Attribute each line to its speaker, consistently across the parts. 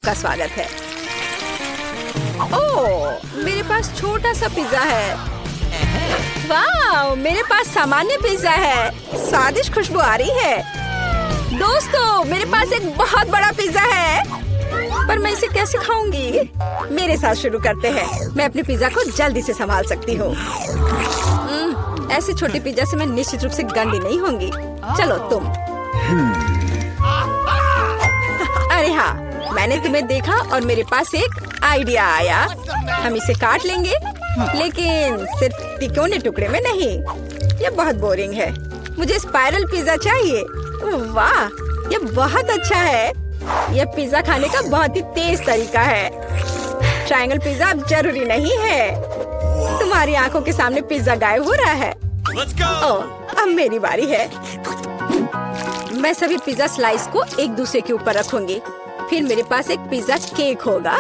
Speaker 1: आपका स्वागत है। ओह, मेरे पास छोटा सा पिज्जा है। वाह, मेरे पास सामान्य पिज्जा है। स्वादिष्ट खुशबू आ रही है। दोस्तों, मेरे पास एक बहुत बड़ा पिज्जा है, पर मैं इसे कैसे खाऊंगी? मेरे साथ शुरू करते हैं। मैं अपने पिज्जा को जल्दी से संभाल सकती हूँ। ऐसे छोटे पिज्जा से मैं निश्चित रूप से गंदी नहीं होंगी। चलो तुम। अरे हाँ, मैंने तुम्हें देखा और मेरे पास एक आइडिया आया। हम इसे काट लेंगे, लेकिन सिर्फ तिकोने टुकड़े में नहीं। ये बहुत बोरिंग है। मुझे स्पाइरल पिज्जा चाहिए। वाह, ये बहुत अच्छा है। यह पिज्जा खाने का बहुत ही तेज तरीका है। ट्रायंगल पिज्जा अब जरूरी नहीं है। तुम्हारी आंखों के सामने पिज्जा गायब हो रहा है। ओह, अब मेरी बारी है। मैं सभी पिज्जा स्लाइस को एक दूसरे के ऊपर रखूंगी। फिर मेरे पास एक पिज्जा केक होगा।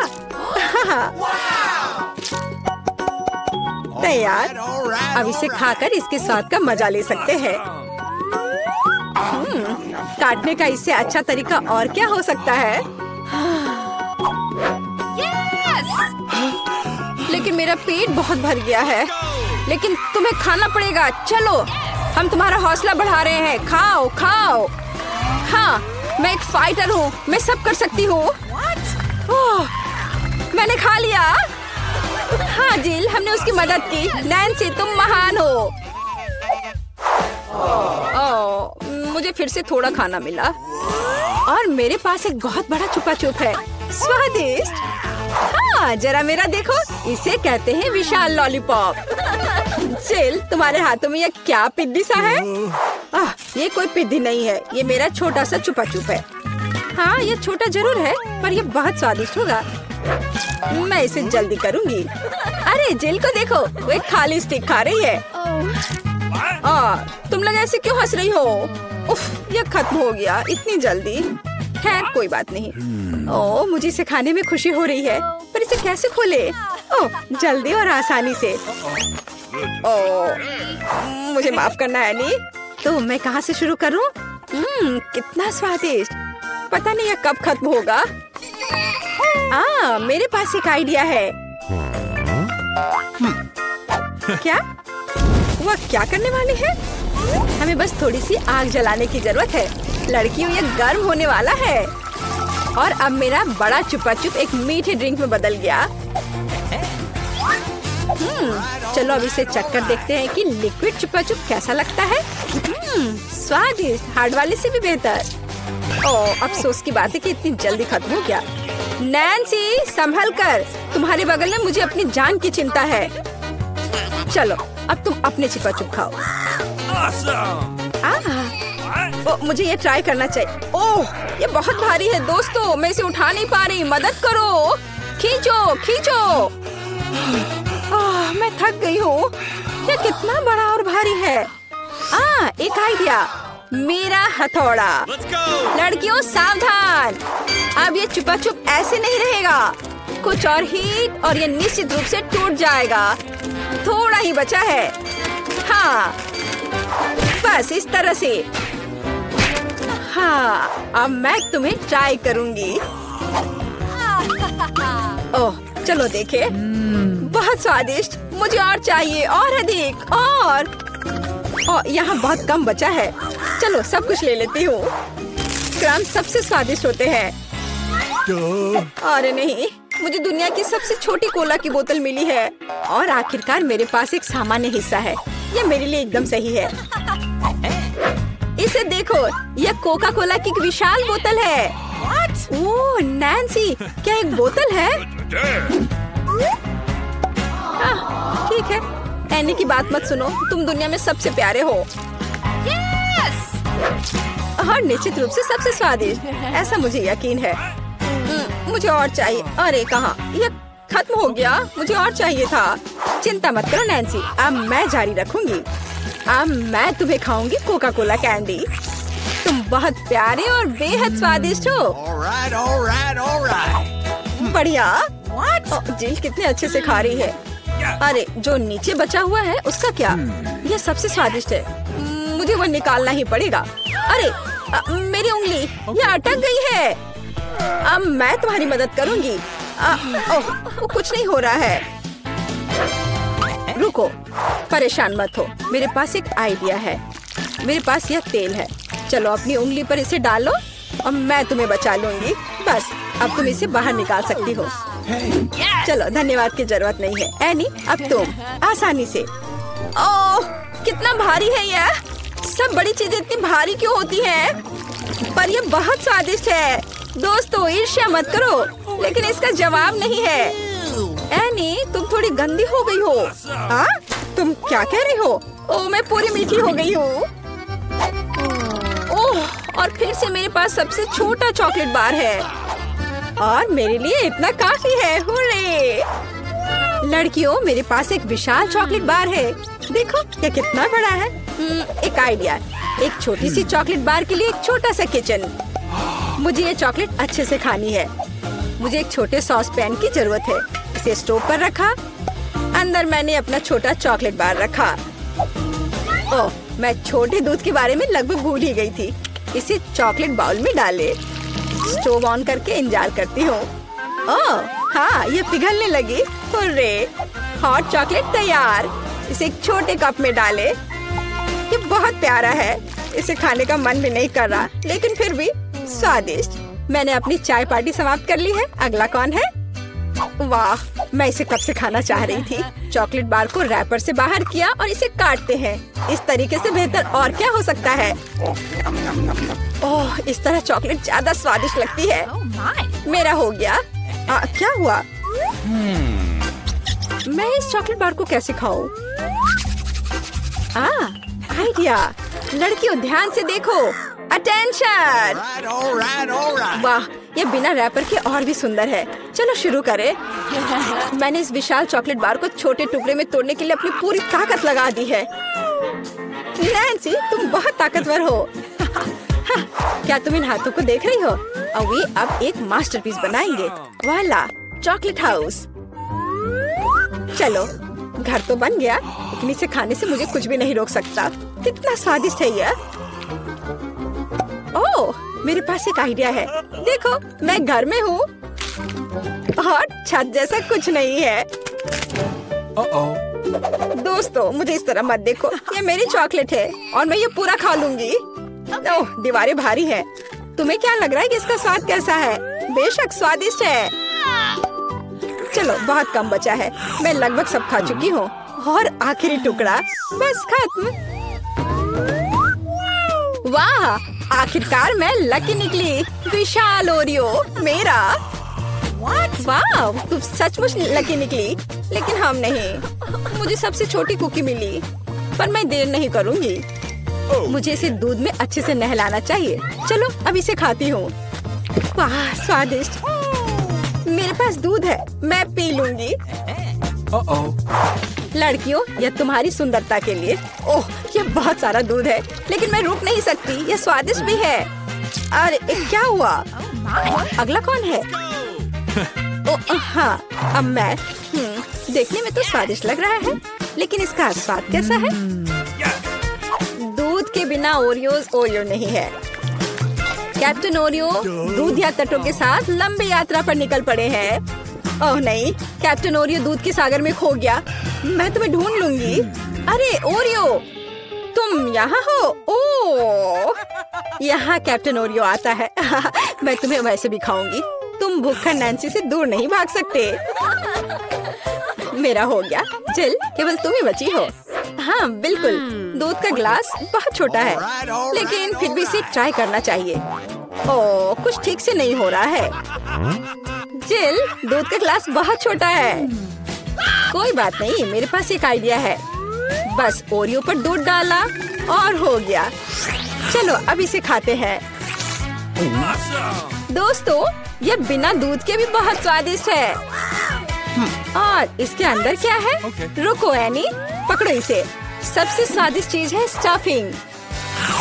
Speaker 1: तैयार। अब इसे खाकर इसके स्वाद का मजा ले सकते हैं। काटने का इससे अच्छा तरीका और क्या हो सकता है? लेकिन मेरा पेट बहुत भर गया है। लेकिन तुम्हें खाना पड़ेगा। चलो, हम तुम्हारा हौसला बढ़ा रहे हैं। खाओ खाओ। हाँ, मैं एक फाइटर हूँ। मैं सब कर सकती हूँ। मैंने खा लिया। हाँ जिल, हमने उसकी मदद की। नैन्सी, तुम महान हो। मुझे फिर से थोड़ा खाना मिला और मेरे पास एक बहुत बड़ा छुपा छुप है। स्वादिष्ट। हाँ, जरा मेरा देखो। इसे कहते हैं विशाल लॉलीपॉप। जिल, तुम्हारे हाथों में ये क्या पिद्दी सा है? ये कोई पिद्दी नहीं है। ये मेरा छोटा सा छुपा छुप है। हाँ, ये छोटा जरूर है, पर ये बहुत स्वादिष्ट होगा। मैं इसे जल्दी करूंगी। अरे जिल को देखो, वो एक खाली स्टिक खा रही है। तुम लोग ऐसे क्यों हंस रही हो? उफ, ये खत्म हो गया इतनी जल्दी। खैर, कोई बात नहीं। मुझे इसे खाने में खुशी हो रही है, पर इसे कैसे खोले? जल्दी और आसानी से। मुझे माफ करना एनी। तो मैं कहाँ से शुरू करूँ? कितना स्वादिष्ट। पता नहीं यह कब खत्म होगा। मेरे पास एक आइडिया है। क्या? वह क्या करने वाली है? हमें बस थोड़ी सी आग जलाने की जरूरत है। लड़कियों, ये गर्म होने वाला है। और अब मेरा बड़ा छुपा छुप एक मीठे ड्रिंक में बदल गया। चलो अब इसे चक्कर देखते हैं कि लिक्विड छुपा छुप कैसा लगता है। स्वादिष्ट, हार्ड वाले से भी बेहतर। अफसोस की बात है कि इतनी जल्दी खत्म हो गया। नैन्सी, संभल कर। तुम्हारे बगल में मुझे अपनी जान की चिंता है। चलो, अब तुम अपने छुपा छुप खाओ। मुझे ये ट्राई करना चाहिए। ओह, ये बहुत भारी है दोस्तों। मैं इसे उठा नहीं पा रही। मदद करो। खींचो खींचो। मैं थक गई हूँ। ये कितना बड़ा और भारी है। एक आइडिया। मेरा हथौड़ा। लड़कियों, सावधान। अब ये छुपा छुप ऐसे नहीं रहेगा। कुछ और हीट और ये निश्चित रूप से टूट जाएगा। थोड़ा ही बचा है। हाँ, बस इस तरह से। हाँ, अब मैं तुम्हें ट्राई करूंगी। ओह, चलो देखे। बहुत स्वादिष्ट। मुझे और चाहिए, और अधिक। और यहाँ बहुत कम बचा है। चलो, सब कुछ ले लेती हूँ। क्रम सबसे स्वादिष्ट होते हैं। अरे नहीं, मुझे दुनिया की सबसे छोटी कोला की बोतल मिली है। और आखिरकार मेरे पास एक सामान्य हिस्सा है। यह मेरे लिए एकदम सही है। इसे देखो, यह कोका कोला की एक विशाल बोतल है। ओह नैन्सी, क्या एक बोतल है? ठीक है, एनी की बात मत सुनो। तुम दुनिया में सबसे प्यारे हो। और निश्चित रूप से सबसे स्वादिष्ट। ऐसा मुझे यकीन है। मुझे और चाहिए। अरे कहाँ? यह खत्म हो गया। मुझे और चाहिए था। चिंता मत करो नैन्सी, अब मैं जारी रखूंगी। अब मैं तुम्हें खाऊंगी कोका कोला कैंडी। तुम बहुत प्यारे और बेहद स्वादिष्ट हो। बढ़िया। जिल कितने अच्छे से खा रही है। अरे, जो नीचे बचा हुआ है उसका क्या? यह सबसे स्वादिष्ट है। मुझे वो निकालना ही पड़ेगा। अरे, मेरी उंगली, यह अटक गई है। अब मैं तुम्हारी मदद करूंगी। ओह, कुछ नहीं हो रहा है। रुको, परेशान मत हो, मेरे पास एक आइडिया है। मेरे पास यह तेल है, चलो अपनी उंगली पर इसे डालो और मैं तुम्हें बचा लूंगी। बस अब तुम इसे बाहर निकाल सकती हो। चलो, धन्यवाद की जरूरत नहीं है। एनी, अब तुम आसानी से। ओह, कितना भारी है यह। सब बड़ी चीजें इतनी भारी क्यों होती हैं? पर यह बहुत स्वादिष्ट है। दोस्तों, ईर्ष्या मत करो, लेकिन इसका जवाब नहीं है। एनी, तुम थोड़ी गंदी हो गई हो। हाँ? तुम क्या कह रही हो? ओह, मैं पूरी मीठी हो गई हूँ। ओह, और फिर से मेरे पास सबसे छोटा चॉकलेट बार है और मेरे लिए इतना काफी है। हुर्रे! लड़कियों, मेरे पास एक विशाल चॉकलेट बार है। देखो ये कितना बड़ा है। एक आइडिया, एक छोटी सी चॉकलेट बार के लिए एक छोटा सा किचन। मुझे ये चॉकलेट अच्छे से खानी है। मुझे एक छोटे सॉस पैन की जरूरत है। इसे स्टोव पर रखा, अंदर मैंने अपना छोटा चॉकलेट बार रखा। ओह, मैं छोटे दूध के बारे में लगभग भूल ही गई थी। इसे चॉकलेट बाउल में डाले, स्टोव ऑन करके इंतजार करती हूँ। ओह हाँ, ये पिघलने लगी। हुर्रे! हॉट चॉकलेट तैयार। इसे एक छोटे कप में डाले। ये बहुत प्यारा है, इसे खाने का मन भी नहीं कर रहा, लेकिन फिर भी स्वादिष्ट। मैंने अपनी चाय पार्टी समाप्त कर ली है। अगला कौन है? वाह, मैं इसे कब से खाना चाह रही थी। चॉकलेट बार को रैपर से बाहर किया और इसे काटते हैं। इस तरीके से बेहतर और क्या हो सकता है? ओह, इस तरह चॉकलेट ज्यादा स्वादिष्ट लगती है। मेरा हो गया। क्या हुआ? मैं इस चॉकलेट बार को कैसे खाऊं? आइडिया। लड़कियों, ध्यान से देखो। अटेंशन! वाह, ये बिना रैपर के और भी सुंदर है। चलो शुरू करें। मैंने इस विशाल चॉकलेट बार को छोटे टुकड़े में तोड़ने के लिए अपनी पूरी ताकत लगा दी है। नैन्सी, तुम बहुत ताकतवर हो। क्या तुम इन हाथों को देख रही हो? और वे अब एक मास्टरपीस बनाएंगे। वाला, चॉकलेट हाउस। चलो, घर तो बन गया, लेकिन इसे खाने से मुझे कुछ भी नहीं रोक सकता। कितना स्वादिष्ट है यह। ओह, मेरे पास एक आइडिया है। देखो, मैं घर में हूँ और छत जैसा कुछ नहीं है। दोस्तों, मुझे इस तरह मत देखो। ये मेरी चॉकलेट है और मैं ये पूरा खा लूंगी। ओह, दीवारें भारी है। तुम्हें क्या लग रहा है कि इसका स्वाद कैसा है? बेशक स्वादिष्ट है। चलो, बहुत कम बचा है। मैं लगभग सब खा चुकी हूँ और आखिरी टुकड़ा, बस खत्म। वाह, आखिरकार मैं लकी निकली। विशाल ओरियो मेरा। वाह, तुम सचमुच लकी निकली, लेकिन हम नहीं। मुझे सबसे छोटी कुकी मिली, पर मैं देर नहीं करूँगी। मुझे इसे दूध में अच्छे से नहलाना चाहिए। चलो, अब इसे खाती हूँ। वाह, स्वादिष्ट। मेरे पास दूध है, मैं पी लूंगी। लड़कियों, यह तुम्हारी सुंदरता के लिए। ओह, ये बहुत सारा दूध है, लेकिन मैं रुक नहीं सकती। यह स्वादिष्ट भी है। अरे क्या हुआ? अगला कौन है? ओह हाँ, अब मैं। देखने में तो स्वादिष्ट लग रहा है, लेकिन इसका स्वाद कैसा है? दूध के बिना ओरियोज ओरियो नहीं है। कैप्टन ओरियो दूध या तटों के साथ लंबी यात्रा पर निकल पड़े हैं। ओह नहीं, कैप्टन ओरियो दूध के सागर में खो गया। मैं तुम्हें ढूंढ लूंगी। अरे ओरियो, तुम यहाँ हो? ओह, यहाँ कैप्टन ओरियो आता है। मैं तुम्हें वैसे भी खाऊंगी। तुम भूखा नैन्सी से दूर नहीं भाग सकते। मेरा हो गया। जिल, केवल तुम ही बची हो। हाँ बिल्कुल, दूध का ग्लास बहुत छोटा है, लेकिन फिर भी इसे ट्राई करना चाहिए। ओह, कुछ ठीक से नहीं हो रहा है। जिल, दूध का ग्लास बहुत छोटा है। कोई बात नहीं, मेरे पास एक आइडिया है। बस ओरियो पर दूध डाला और हो गया। चलो, अब इसे खाते हैं। दोस्तों, ये बिना दूध के भी बहुत स्वादिष्ट है। और इसके अंदर क्या है? रुको एनी, पकड़ो इसे। सबसे स्वादिष्ट चीज है स्टफिंग,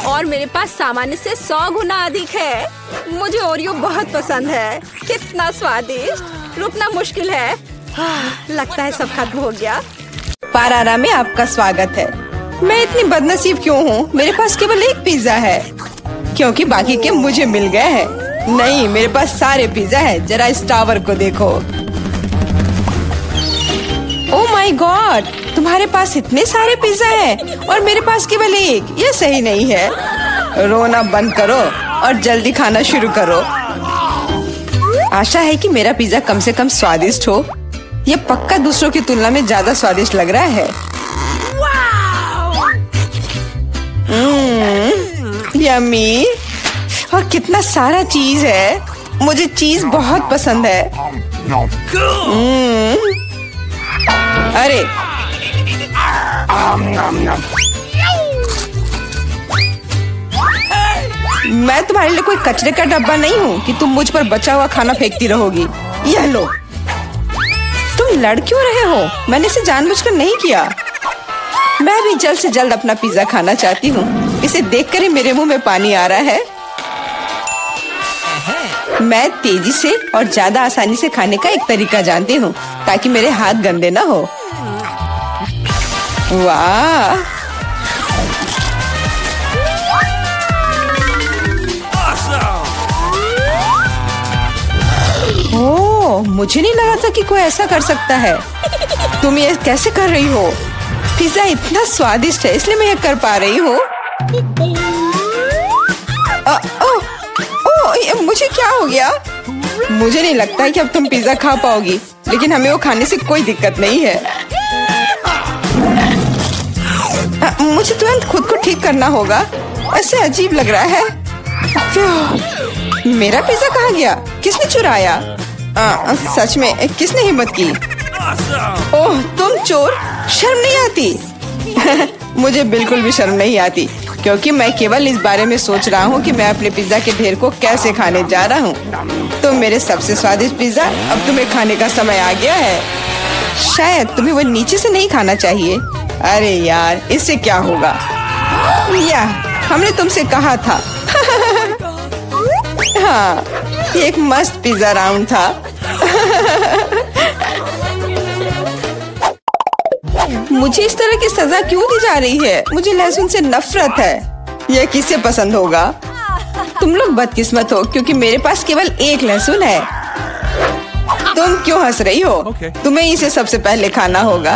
Speaker 1: और मेरे पास सामान्य से 100 गुना अधिक है। मुझे ओरियो बहुत पसंद है। कितना स्वादिष्ट, रुकना मुश्किल है। लगता है सब खत्म हो गया। पारारा में आपका स्वागत है। मैं इतनी बदनसीब क्यों हूँ? मेरे पास केवल एक पिज्जा है, क्योंकि बाकी के मुझे मिल गए हैं। नहीं, मेरे पास सारे पिज्जा है। जरा इस टावर को देखो। ओह माय गॉड, तुम्हारे पास इतने सारे पिज्जा हैं और मेरे पास केवल एक। ये सही नहीं है। रोना बंद करो और जल्दी खाना शुरू करो। आशा है कि मेरा पिज्जा कम से कम स्वादिष्ट हो। ये पक्का दूसरों की तुलना में ज्यादा स्वादिष्ट लग रहा है। यम्मी। और कितना सारा चीज है। मुझे चीज बहुत पसंद है। अरे मैं तुम्हारे लिए कोई कचरे का डब्बा नहीं हूँ कि तुम मुझ पर बचा हुआ खाना फेंकती रहोगी। यह लो। तुम लड़ क्यों रहे हो? मैंने इसे जानबूझकर नहीं किया। मैं भी जल्द से जल्द अपना पिज्जा खाना चाहती हूँ। इसे देखकर ही मेरे मुंह में पानी आ रहा है। मैं तेजी से और ज्यादा आसानी से खाने का एक तरीका जानती हूँ ताकि मेरे हाथ गंदे ना हो। वाह, ओह, मुझे नहीं लगा था कि कोई ऐसा कर सकता है। तुम ये कैसे कर रही हो? पिज्जा इतना स्वादिष्ट है इसलिए मैं ये कर पा रही हूँ। मुझे क्या हो गया? मुझे नहीं लगता है कि अब तुम पिज्जा खा पाओगी, लेकिन हमें वो खाने से कोई दिक्कत नहीं है। मुझे तुरंत खुद को ठीक करना होगा। ऐसे अजीब लग रहा है। मेरा पिज्जा कहाँ गया? किसने चुराया? सच में किसने हिम्मत की? ओह, तुम चोर! शर्म नहीं आती? मुझे बिल्कुल भी शर्म नहीं आती, क्योंकि मैं केवल इस बारे में सोच रहा हूँ कि मैं अपने पिज्जा के ढेर को कैसे खाने जा रहा हूँ। तो मेरे सबसे स्वादिष्ट पिज्जा, अब तुम्हें खाने का समय आ गया है। शायद तुम्हें वो नीचे से नहीं खाना चाहिए। अरे यार, इससे क्या होगा? या हमने तुमसे कहा था। हाँ, ये एक मस्त पिज्जा राउंड था। मुझे इस तरह की सजा क्यों दी जा रही है? मुझे लहसुन से नफरत है। यह किसे पसंद होगा? तुम लोग बदकिस्मत हो क्योंकि मेरे पास केवल एक लहसुन है। तुम क्यों हंस रही हो? तुम्हें इसे सबसे पहले खाना होगा।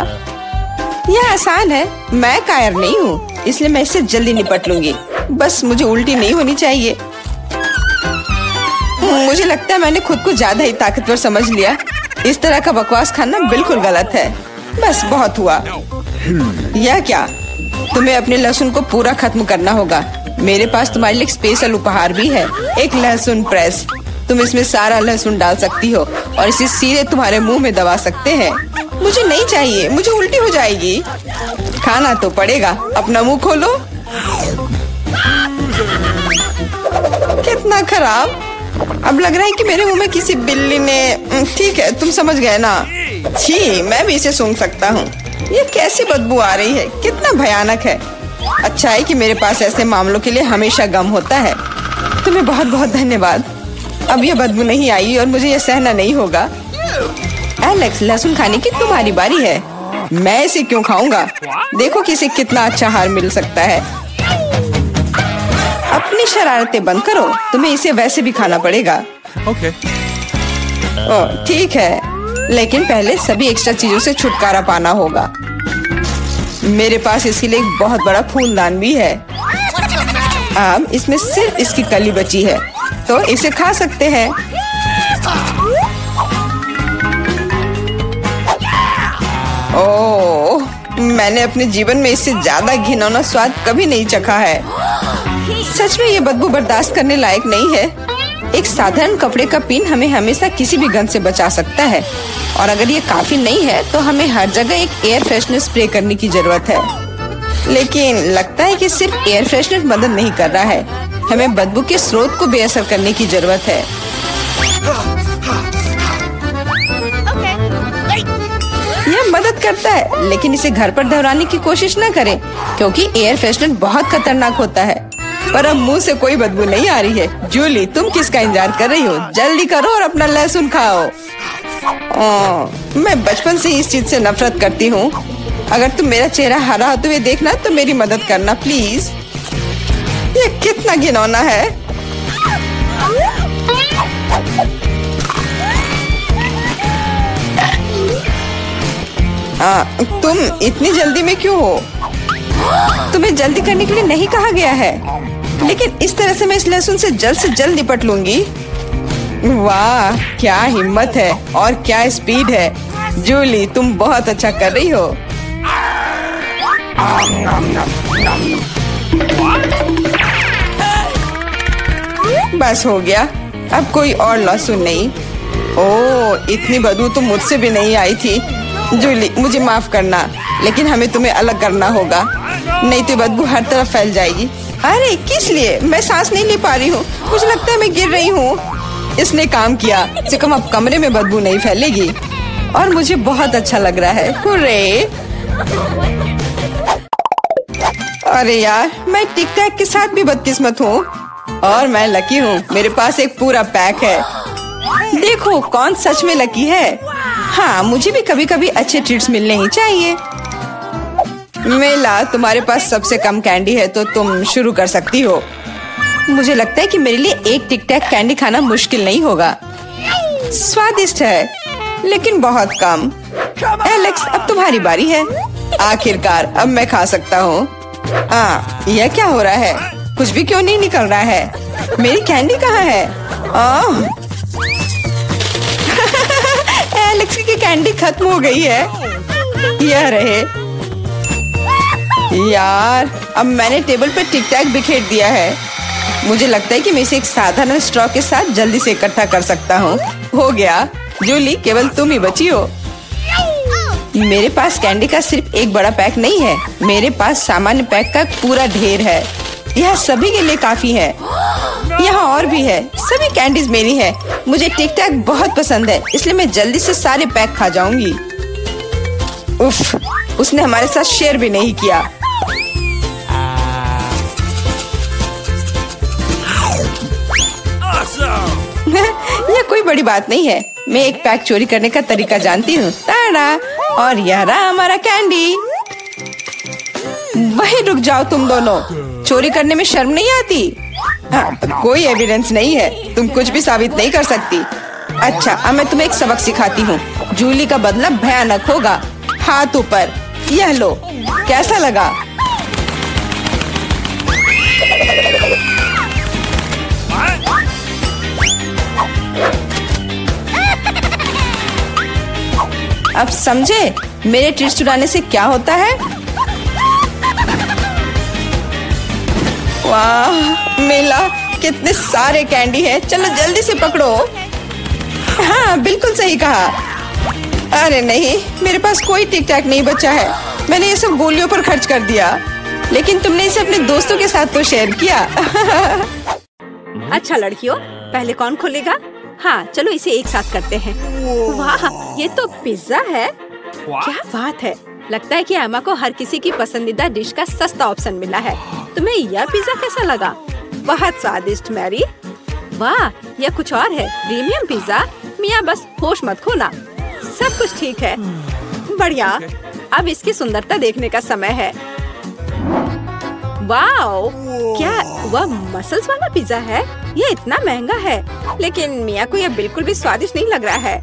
Speaker 1: यह आसान है। मैं कायर नहीं हूँ, इसलिए मैं इससे जल्दी निपट लूंगी। बस मुझे उल्टी नहीं होनी चाहिए। मुझे लगता है मैंने खुद को ज्यादा ही ताकतवर समझ लिया। इस तरह का बकवास खाना बिल्कुल गलत है। बस बहुत हुआ। यह क्या? तुम्हें अपने लहसुन को पूरा खत्म करना होगा। मेरे पास तुम्हारे लिए एक स्पेशल उपहार भी है, एक लहसुन प्रेस। तुम इसमें सारा लहसुन डाल सकती हो और इसे सीधे तुम्हारे मुंह में दबा सकते हैं। मुझे नहीं चाहिए, मुझे उल्टी हो जाएगी। खाना तो पड़ेगा। अपना मुंह खोलो। कितना खराब। अब लग रहा है कि मेरे मुंह में किसी बिल्ली ने। ठीक है, तुम समझ गए ना? छी, मैं भी इसे सूंघ सकता हूँ। ये कैसी बदबू आ रही है? कितना भयानक है। अच्छा है कि मेरे पास ऐसे मामलों के लिए हमेशा गम होता है। तुम्हें बहुत बहुत धन्यवाद। अब ये बदबू नहीं आई और मुझे ये सहना नहीं होगा। एलेक्स, लहसुन खाने की तुम्हारी बारी है। मैं इसे क्यों खाऊंगा? देखो कि इसे कितना अच्छा आहार मिल सकता है। अपनी शरारतें बंद करो। तुम्हें इसे वैसे भी खाना पड़ेगा। ओह, ठीक है, लेकिन पहले सभी एक्स्ट्रा चीजों से छुटकारा पाना होगा। मेरे पास इसके लिए एक बहुत बड़ा फूलदान भी है। अब इसमें सिर्फ इसकी कली बची है, तो इसे खा सकते हैं। ओह, मैंने अपने जीवन में इससे ज्यादा घिनौना स्वाद कभी नहीं चखा है। सच में ये बदबू बर्दाश्त करने लायक नहीं है। एक साधारण कपड़े का पिन हमें हमेशा किसी भी गंध से बचा सकता है, और अगर ये काफी नहीं है तो हमें हर जगह एक एयर फ्रेशनर स्प्रे करने की जरूरत है। लेकिन लगता है कि सिर्फ एयर फ्रेशनर मदद नहीं कर रहा है। हमें बदबू के स्रोत को बेअसर करने की जरूरत है। यह मदद करता है, लेकिन इसे घर पर दोहराने की कोशिश न करें, क्योंकि एयर फ्रेशनर बहुत खतरनाक होता है। पर अब मुंह से कोई बदबू नहीं आ रही है। जूली, तुम किसका इंतजार कर रही हो? जल्दी करो और अपना लहसुन खाओ। मैं बचपन से ही इस चीज से नफरत करती हूँ। अगर तुम मेरा चेहरा हरा होते हुए देखना तो मेरी मदद करना प्लीज। ये कितना घिनौना है।
Speaker 2: तुम इतनी जल्दी में क्यों हो? तुम्हें जल्दी करने के लिए नहीं कहा गया है, लेकिन इस तरह से मैं इस लहसुन से जल्द निपट लूंगी। वाह, क्या हिम्मत है और क्या स्पीड है। जूली, तुम बहुत अच्छा कर रही हो। बस हो गया, अब कोई और लहसुन नहीं। ओह, इतनी बदबू तो मुझसे भी नहीं आई थी। जूली, मुझे माफ करना, लेकिन हमें तुम्हें अलग करना होगा, नहीं तो बदबू हर तरफ फैल जाएगी। अरे किस लिए? मैं सांस नहीं ले पा रही हूँ, मुझे लगता है मैं गिर रही हूँ। इसने काम किया, से कम अब कमरे में बदबू नहीं फैलेगी और मुझे बहुत अच्छा लग रहा है। हुर्रे! अरे यार, मैं टिक टैक के साथ भी बदकिस्मत हूँ और मैं लकी हूँ, मेरे पास एक पूरा पैक है। देखो कौन सच में लकी है। हाँ, मुझे भी कभी कभी अच्छे ट्रीट्स मिलने ही चाहिए। मेला, तुम्हारे पास सबसे कम कैंडी है तो तुम शुरू कर सकती हो। मुझे लगता है कि मेरे लिए एक टिक टैक कैंडी खाना मुश्किल नहीं होगा। स्वादिष्ट है, लेकिन बहुत कम। एलेक्स, अब तुम्हारी बारी है। आखिरकार अब मैं खा सकता हूँ। यह क्या हो रहा है? कुछ भी क्यों नहीं निकल रहा है? मेरी कैंडी कहाँ है? एलेक्स की कैंडी खत्म हो गई है। यह रहे। यार, अब मैंने टेबल पर टिक टैक बिखेर दिया है। मुझे लगता है कि मैं इसे एक साधारण स्ट्रॉ के साथ जल्दी से इकट्ठा कर सकता हूँ। हो गया। जूली, केवल तुम ही बची हो। मेरे पास कैंडी का सिर्फ एक बड़ा पैक नहीं है, मेरे पास सामान्य पैक का पूरा ढेर है। यह सभी के लिए काफी है। यहाँ और भी है। सभी कैंडीज मेरी है। मुझे टिक टैक बहुत पसंद है, इसलिए मैं जल्दी से सारे पैक खा जाऊंगी। उफ, उसने हमारे साथ शेयर भी नहीं किया। यह कोई बड़ी बात नहीं है, मैं एक पैक चोरी करने का तरीका जानती हूँ। ताड़ा! और यह रहा हमारा कैंडी। वहीं रुक जाओ तुम दोनों, चोरी करने में शर्म नहीं आती? कोई एविडेंस नहीं है, तुम कुछ भी साबित नहीं कर सकती। अच्छा, अब मैं तुम्हें एक सबक सिखाती हूँ। जूली का बदला भयानक होगा। हाथ ऊपर। यह लो, कैसा लगा? अब समझे मेरे ट्रीट्स चुराने से क्या होता है? वाह मेला, कितने सारे कैंडी है। चलो जल्दी से पकड़ो। हाँ, बिल्कुल सही कहा। अरे नहीं, मेरे पास कोई टिक टैक नहीं बचा है। मैंने ये सब गोलियों पर खर्च कर दिया, लेकिन तुमने इसे अपने दोस्तों के साथ तो शेयर किया।
Speaker 1: अच्छा लड़कियों, पहले कौन खोलेगा? हाँ, चलो इसे एक साथ करते हैं। वाह, ये तो पिज्जा है। क्या बात है। लगता है कि एमा को हर किसी की पसंदीदा डिश का सस्ता ऑप्शन मिला है। तुम्हें यह पिज्जा कैसा लगा? बहुत स्वादिष्ट मैरी। वाह, यह कुछ और है। Premium pizza. मिया, बस होश मत खोना। सब कुछ ठीक है। बढ़िया। अब इसकी सुंदरता देखने का समय है। वाओ, क्या वह मसल्स वाला पिज्जा है? यह इतना महंगा है, लेकिन मिया को यह बिल्कुल भी स्वादिष्ट नहीं लग रहा है।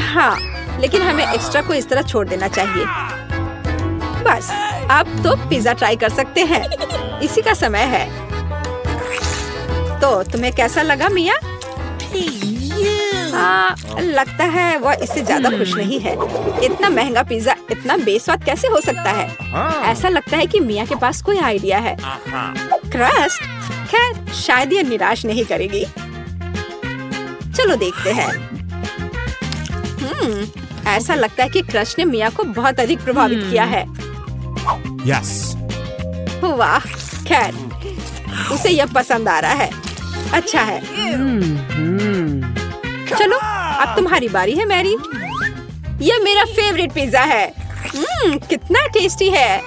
Speaker 1: हाँ, लेकिन हमें एक्स्ट्रा को इस तरह छोड़ देना चाहिए। बस, अब तो पिज्जा ट्राई कर सकते हैं। इसी का समय है। तो तुम्हें कैसा लगा मिया? लगता है वह इससे ज्यादा खुश नहीं है। इतना महंगा पिज्जा इतना बेस्वाद कैसे हो सकता है? ऐसा लगता है कि मिया के पास कोई आइडिया है। क्रस्ट, खैर शायद ये निराश नहीं करेगी। चलो देखते हैं। ऐसा लगता है कि क्रस्ट ने मिया को बहुत अधिक प्रभावित किया है।
Speaker 3: Yes.
Speaker 1: वाह, खैर उसे यह पसंद आ रहा है। अच्छा है। चलो, अब तुम्हारी बारी है मैरी। यह मेरा फेवरेट पिज्जा है। कितना टेस्टी है।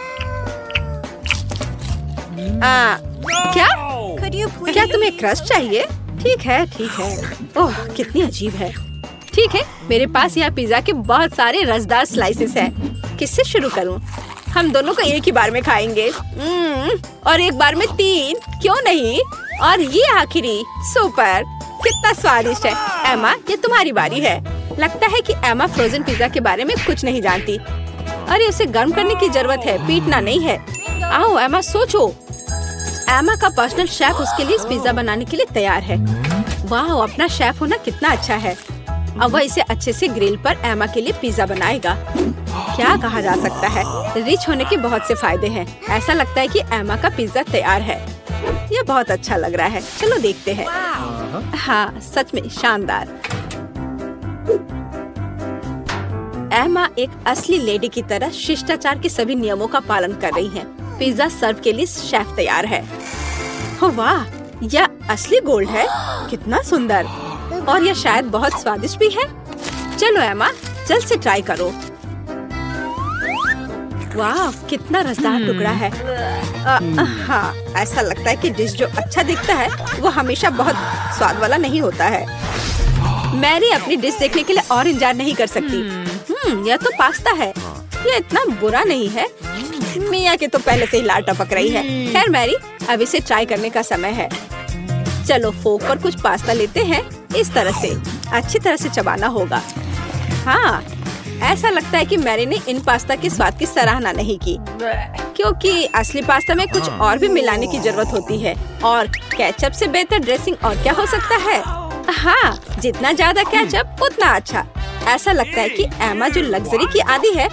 Speaker 1: क्या तुम्हें क्रस्ट चाहिए? ठीक है, ठीक है। ओह, कितनी अजीब है। ठीक है, मेरे पास यह पिज्जा के बहुत सारे रसदार स्लाइसेस हैं। किससे शुरू करूं? हम दोनों को एक ही बार में खाएंगे। और एक बार में 3, क्यों नहीं? और ये आखिरी सुपर, कितना स्वादिष्ट है। एमा, ये तुम्हारी बारी है। लगता है कि एमा फ्रोजन पिज्जा के बारे में कुछ नहीं जानती। अरे उसे गर्म करने की जरूरत है, पीटना नहीं है। आओ एमा, सोचो। एमा का पर्सनल शेफ उसके लिए इस पिज्जा बनाने के लिए तैयार है। वाह, अपना शेफ होना कितना अच्छा है। अब वह इसे अच्छे से ग्रिल पर एमा के लिए पिज्जा बनाएगा। क्या कहा जा सकता है, रिच होने के बहुत से फायदे हैं। ऐसा लगता है कि एमा का पिज्जा तैयार है। यह बहुत अच्छा लग रहा है। चलो देखते हैं। हाँ, सच में शानदार। एमा एक असली लेडी की तरह शिष्टाचार के सभी नियमों का पालन कर रही है। पिज्जा सर्व के लिए शेफ तैयार है। हो वाह, यह असली गोल्ड है। कितना सुंदर, और यह शायद बहुत स्वादिष्ट भी है। चलो एमा, जल्द से ट्राई करो। वाह, कितना रसदार टुकड़ा है। हाँ, ऐसा लगता है कि डिश जो अच्छा दिखता है वो हमेशा बहुत स्वाद वाला नहीं होता है। मैरी अपनी डिश देखने के लिए और इंतजार नहीं कर सकती। यह तो पास्ता है। यह इतना बुरा नहीं है। मिया के तो पहले से ही लार टपक रही है। खैर मैरी, अब इसे ट्राई करने का समय है। चलो फोक पर कुछ पास्ता लेते हैं। इस तरह से अच्छी तरह से चबाना होगा। हाँ, ऐसा लगता है कि मैरी ने इन पास्ता के स्वाद की सराहना नहीं की, क्योंकि असली पास्ता में कुछ और भी मिलाने की जरूरत होती है। और केचप से बेहतर ड्रेसिंग और क्या हो सकता है। हाँ, जितना ज्यादा केचप उतना अच्छा। ऐसा लगता है कि एमा जो लग्जरी की आदी है,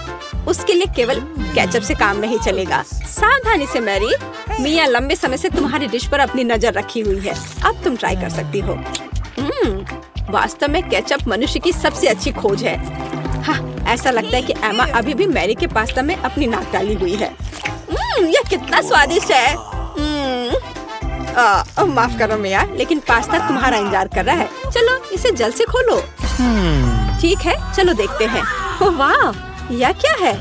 Speaker 1: उसके लिए केवल केचप से काम नहीं चलेगा। सावधानी से मैरी, मिया लंबे समय से तुम्हारी डिश पर अपनी नजर रखी हुई है। अब तुम ट्राई कर सकती हो। वास्तव में केचप मनुष्य की सबसे अच्छी खोज है। हाँ, ऐसा लगता है कि एमा अभी भी मैरी के पास्ता में अपनी नाक डाली हुई है। यह कितना स्वादिष्ट है। माफ करो मिया, लेकिन पास्ता तुम्हारा इंतजार कर रहा है। चलो इसे जल्द से खोलो। ठीक है, चलो देखते हैं। ओह वाह, यह क्या है?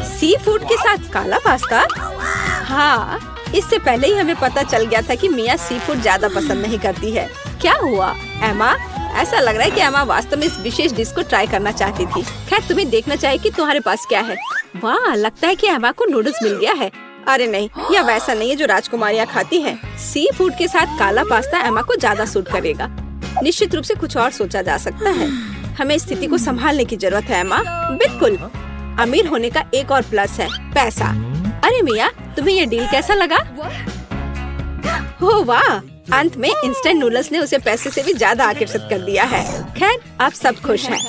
Speaker 1: सी फूड के साथ काला पास्ता। हाँ, इससे पहले ही हमें पता चल गया था कि मिया सी फूड ज्यादा पसंद नहीं करती है। क्या हुआ एमा? ऐसा लग रहा है कि एमा वास्तव में इस विशेष डिश को ट्राई करना चाहती थी। खैर, तुम्हें देखना चाहिए कि तुम्हारे पास क्या है। वाह, लगता है कि एमा को नूडल्स मिल गया है। अरे नहीं, यह वैसा नहीं है जो राजकुमारियाँ खाती हैं। सी फूड के साथ काला पास्ता एमा को ज्यादा सूट करेगा। निश्चित रूप से कुछ और सोचा जा सकता है। हमें स्थिति को संभालने की जरूरत है एमा। बिल्कुल। अमीर होने का एक और प्लस है, पैसा। अरे मिया, तुम्हें ये डील कैसा लगा? ओह वाह, अंत में इंस्टेंट नूडल्स ने उसे पैसे से भी ज्यादा आकर्षित कर दिया है। खैर, अब सब खुश हैं।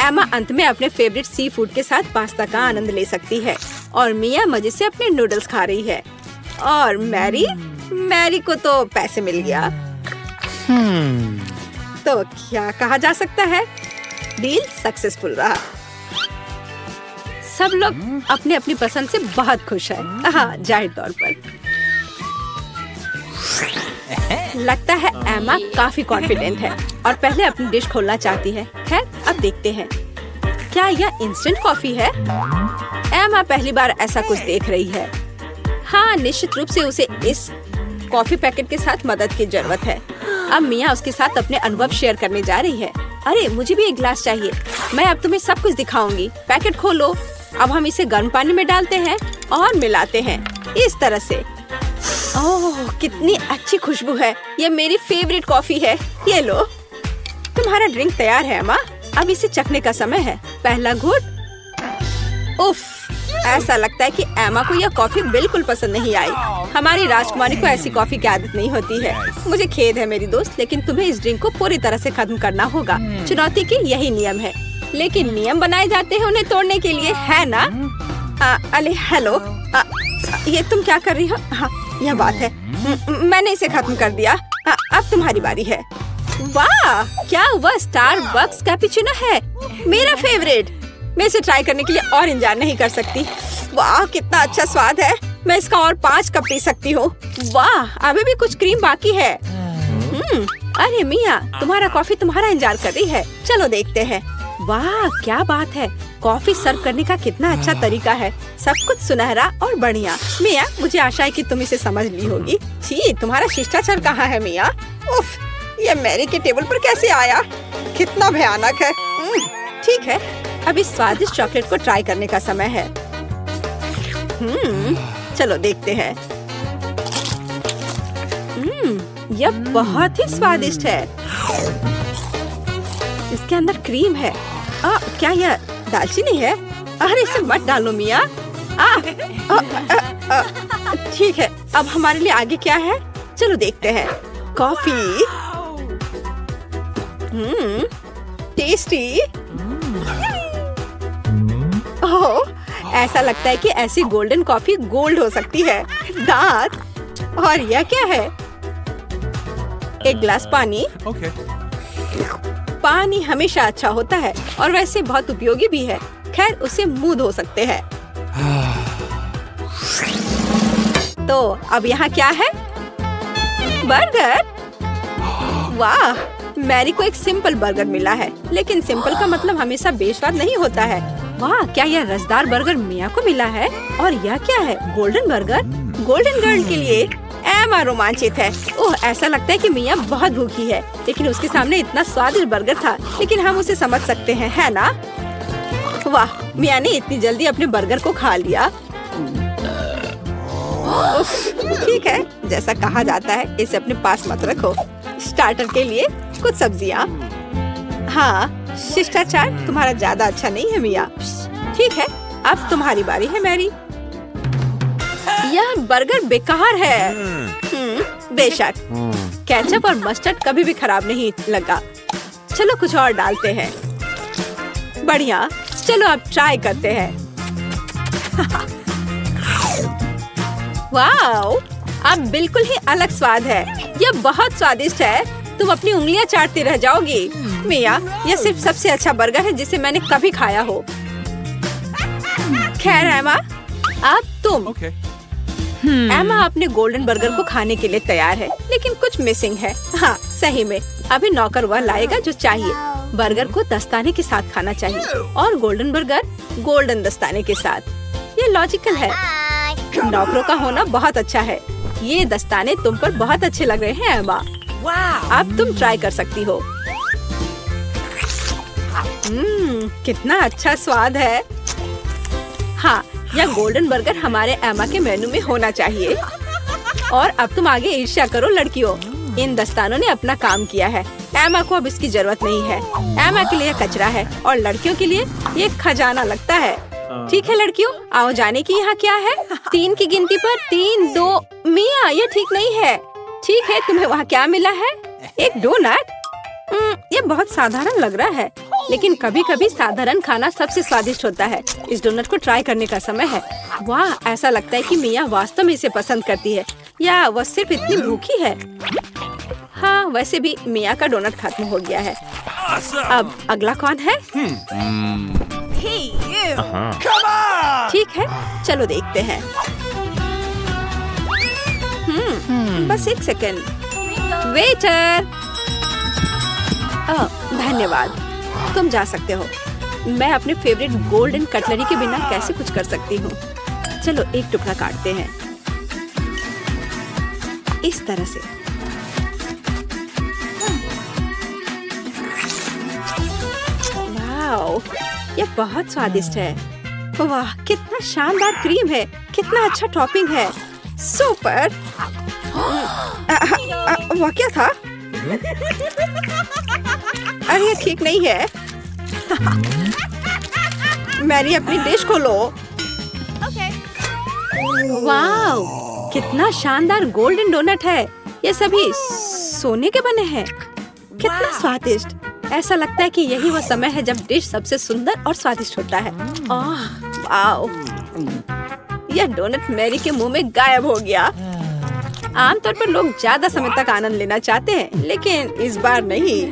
Speaker 1: एमा अंत में अपने फेवरेट सी फूड के साथ पास्ता का आनंद ले सकती है और मिया मजे से अपने नूडल्स खा रही है। और मैरी को तो पैसे मिल गया। तो क्या कहा जा सकता है, डील सक्सेसफुल रहा। सब लोग अपने अपनी पसंद से बहुत खुश हैं। हाँ, जाहिर तौर पर लगता है एमा काफी कॉन्फिडेंट है और पहले अपनी डिश खोलना चाहती है। खैर, अब देखते हैं। क्या यह इंस्टेंट कॉफी है? एमा पहली बार ऐसा कुछ देख रही है। हाँ, निश्चित रूप से उसे इस कॉफी पैकेट के साथ मदद की जरूरत है। अब मिया उसके साथ अपने अनुभव शेयर करने जा रही है। अरे, मुझे भी एक गिलास चाहिए। मैं अब तुम्हें सब कुछ दिखाऊंगी। पैकेट खोलो। अब हम इसे गर्म पानी में डालते हैं और मिलाते हैं इस तरह से। ओह, कितनी अच्छी खुशबू है। ये मेरी फेवरेट कॉफी है। ये लो, तुम्हारा ड्रिंक तैयार है अम्मा। अब इसे चखने का समय है। पहला घूंट। उफ, ऐसा लगता है कि एमा को यह कॉफी बिल्कुल पसंद नहीं आई। हमारी राजकुमारी को ऐसी कॉफी की आदत नहीं होती है। मुझे खेद है मेरी दोस्त, लेकिन तुम्हें इस ड्रिंक को पूरी तरह से खत्म करना होगा। चुनौती के यही नियम है, लेकिन नियम बनाए जाते हैं उन्हें तोड़ने के लिए, है ना? अरे हेलो, ये तुम क्या कर रही हो? हाँ, यह बात है। मैंने इसे खत्म कर दिया। अब तुम्हारी बारी है। वाह, क्या वह स्टारबक्स कैपुचिनो है, मेरा फेवरेट। मैं इसे ट्राई करने के लिए और इंतजार नहीं कर सकती। वाह, कितना अच्छा स्वाद है। मैं इसका और 5 कप पी सकती हूँ। वाह, अभी भी कुछ क्रीम बाकी है। अरे मिया, तुम्हारा कॉफी तुम्हारा इंतजार कर रही है। चलो देखते हैं। वाह, क्या बात है। कॉफी सर्व करने का कितना अच्छा तरीका है। सब कुछ सुनहरा और बढ़िया। मिया, मुझे आशा है कि तुम इसे समझ ली होगी। छी, तुम्हारा शिष्टाचार कहाँ है मिया? उफ, ये मैरी के टेबल पर कैसे आया? कितना भयानक है। ठीक है, अब इस स्वादिष्ट चॉकलेट को ट्राई करने का समय है। चलो देखते हैं। यह बहुत ही स्वादिष्ट है। इसके अंदर क्रीम है। क्या यह दालचीनी है? अरे इसे मत डालो मिया। ठीक है, अब हमारे लिए आगे क्या है? चलो देखते हैं। कॉफी। टेस्टी। ओह, ऐसा लगता है कि ऐसी गोल्डन कॉफी गोल्ड हो सकती है। दांत। और यह क्या है? एक गिलास पानी।
Speaker 3: Okay.
Speaker 1: पानी हमेशा अच्छा होता है और वैसे बहुत उपयोगी भी है। खैर, उसे मुंह धो सकते हैं। तो अब यहाँ क्या है? बर्गर। वाह, मैरी को एक सिंपल बर्गर मिला है, लेकिन सिंपल का मतलब हमेशा बेस्वाद नहीं होता है। वाह, क्या यह रसदार बर्गर मिया को मिला है? और यह क्या है? Golden burger. गोल्डन गर्ल के लिए एमा रोमांचित है। ओह, ऐसा लगता है कि मिया बहुत भूखी है, लेकिन उसके सामने इतना स्वादिष्ट बर्गर था, लेकिन हम उसे समझ सकते हैं, है ना? वाह, मिया ने इतनी जल्दी अपने बर्गर को खा लिया। ठीक है, जैसा कहा जाता है, इसे अपने पास मत रखो। स्टार्टर के लिए कुछ सब्जियाँ। हाँ, शिष्टाचार तुम्हारा ज्यादा अच्छा नहीं है मिया। ठीक है, अब तुम्हारी बारी है मैरी। यह बर्गर बेकार है। बेशक, केचप और मस्टर्ड कभी भी खराब नहीं लगा। चलो कुछ और डालते हैं। बढ़िया, चलो अब ट्राई करते हैं। वाओ, अब बिल्कुल ही अलग स्वाद है। यह बहुत स्वादिष्ट है। तुम अपनी उंगलियां चाटती रह जाओगी। मिया, यह सिर्फ सबसे अच्छा बर्गर है जिसे मैंने कभी खाया हो। खैर एमा, अब तुम।
Speaker 3: Okay.
Speaker 1: एमा अपने गोल्डन बर्गर को खाने के लिए तैयार है, लेकिन कुछ मिसिंग है। हाँ, सही में अभी नौकर वह लाएगा जो चाहिए। बर्गर को दस्ताने के साथ खाना चाहिए और गोल्डन बर्गर गोल्डन दस्ताने के साथ। ये लॉजिकल है। नौकरों का होना बहुत अच्छा है। ये दस्ताने तुम पर बहुत अच्छे लग रहे हैं एमा। अब तुम ट्राई कर सकती हो। कितना अच्छा स्वाद है। हाँ, यह गोल्डन बर्गर हमारे एमा के मेनू में होना चाहिए। और अब तुम आगे ईर्ष्या करो लड़कियों। इन दस्तानों ने अपना काम किया है। एमा को अब इसकी जरूरत नहीं है। एमा के लिए कचरा है और लड़कियों के लिए ये खजाना लगता है। ठीक है लड़कियों, आओ जाने की यहाँ क्या है? 3 की गिनती पर 3, 2। मिया, ये ठीक नहीं है। ठीक है, तुम्हें वहाँ क्या मिला है? एक डोनट। ये बहुत साधारण लग रहा है, लेकिन कभी कभी साधारण खाना सबसे स्वादिष्ट होता है। इस डोनट को ट्राई करने का समय है। वाह, ऐसा लगता है कि मिया वास्तव में इसे पसंद करती है, या वह सिर्फ इतनी भूखी है। हाँ, वैसे भी मिया का डोनट खत्म हो गया है। अब अगला कौन है? ठीक है, चलो देखते हैं। बस एक सेकंड। वेटर, धन्यवाद, तुम जा सकते हो। मैं अपने फेवरेट गोल्डन कटलरी के बिना कैसे कुछ कर सकती हूँ। चलो एक टुकड़ा काटते हैं इस तरह से। वाओ, यह बहुत स्वादिष्ट है। वाह, कितना शानदार क्रीम है, कितना अच्छा टॉपिंग है। सुपर। वह क्या था? अरे ये ठीक नहीं है। मैरी, अपनी डिश खोलो। वाओ, कितना शानदार गोल्डन डोनट है। ये सभी सोने के बने हैं। कितना स्वादिष्ट। ऐसा लगता है कि यही वो समय है जब डिश सबसे सुंदर और स्वादिष्ट होता है। वाओ, यह डोनट मैरी के मुंह में गायब हो गया। आमतौर पर लोग ज्यादा समय तक आनंद लेना चाहते हैं, लेकिन इस बार नहीं।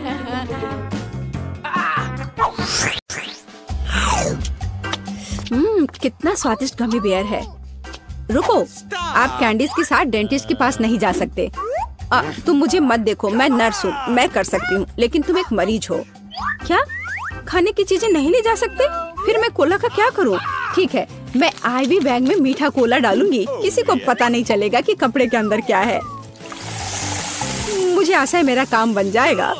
Speaker 1: कितना स्वादिष्ट गमी बेयर है। रुको, आप कैंडीज के साथ डेंटिस्ट के पास नहीं जा सकते। तुम मुझे मत देखो, मैं नर्स हूँ, मैं कर सकती हूँ, लेकिन तुम एक मरीज हो। क्या खाने की चीजें नहीं ले जा सकते? फिर मैं कोला का क्या करूँ? ठीक है, मैं आईवी बैग में मीठा कोला डालूंगी। किसी को पता नहीं चलेगा कि कपड़े के अंदर क्या है। मुझे आशा है मेरा काम बन जाएगा।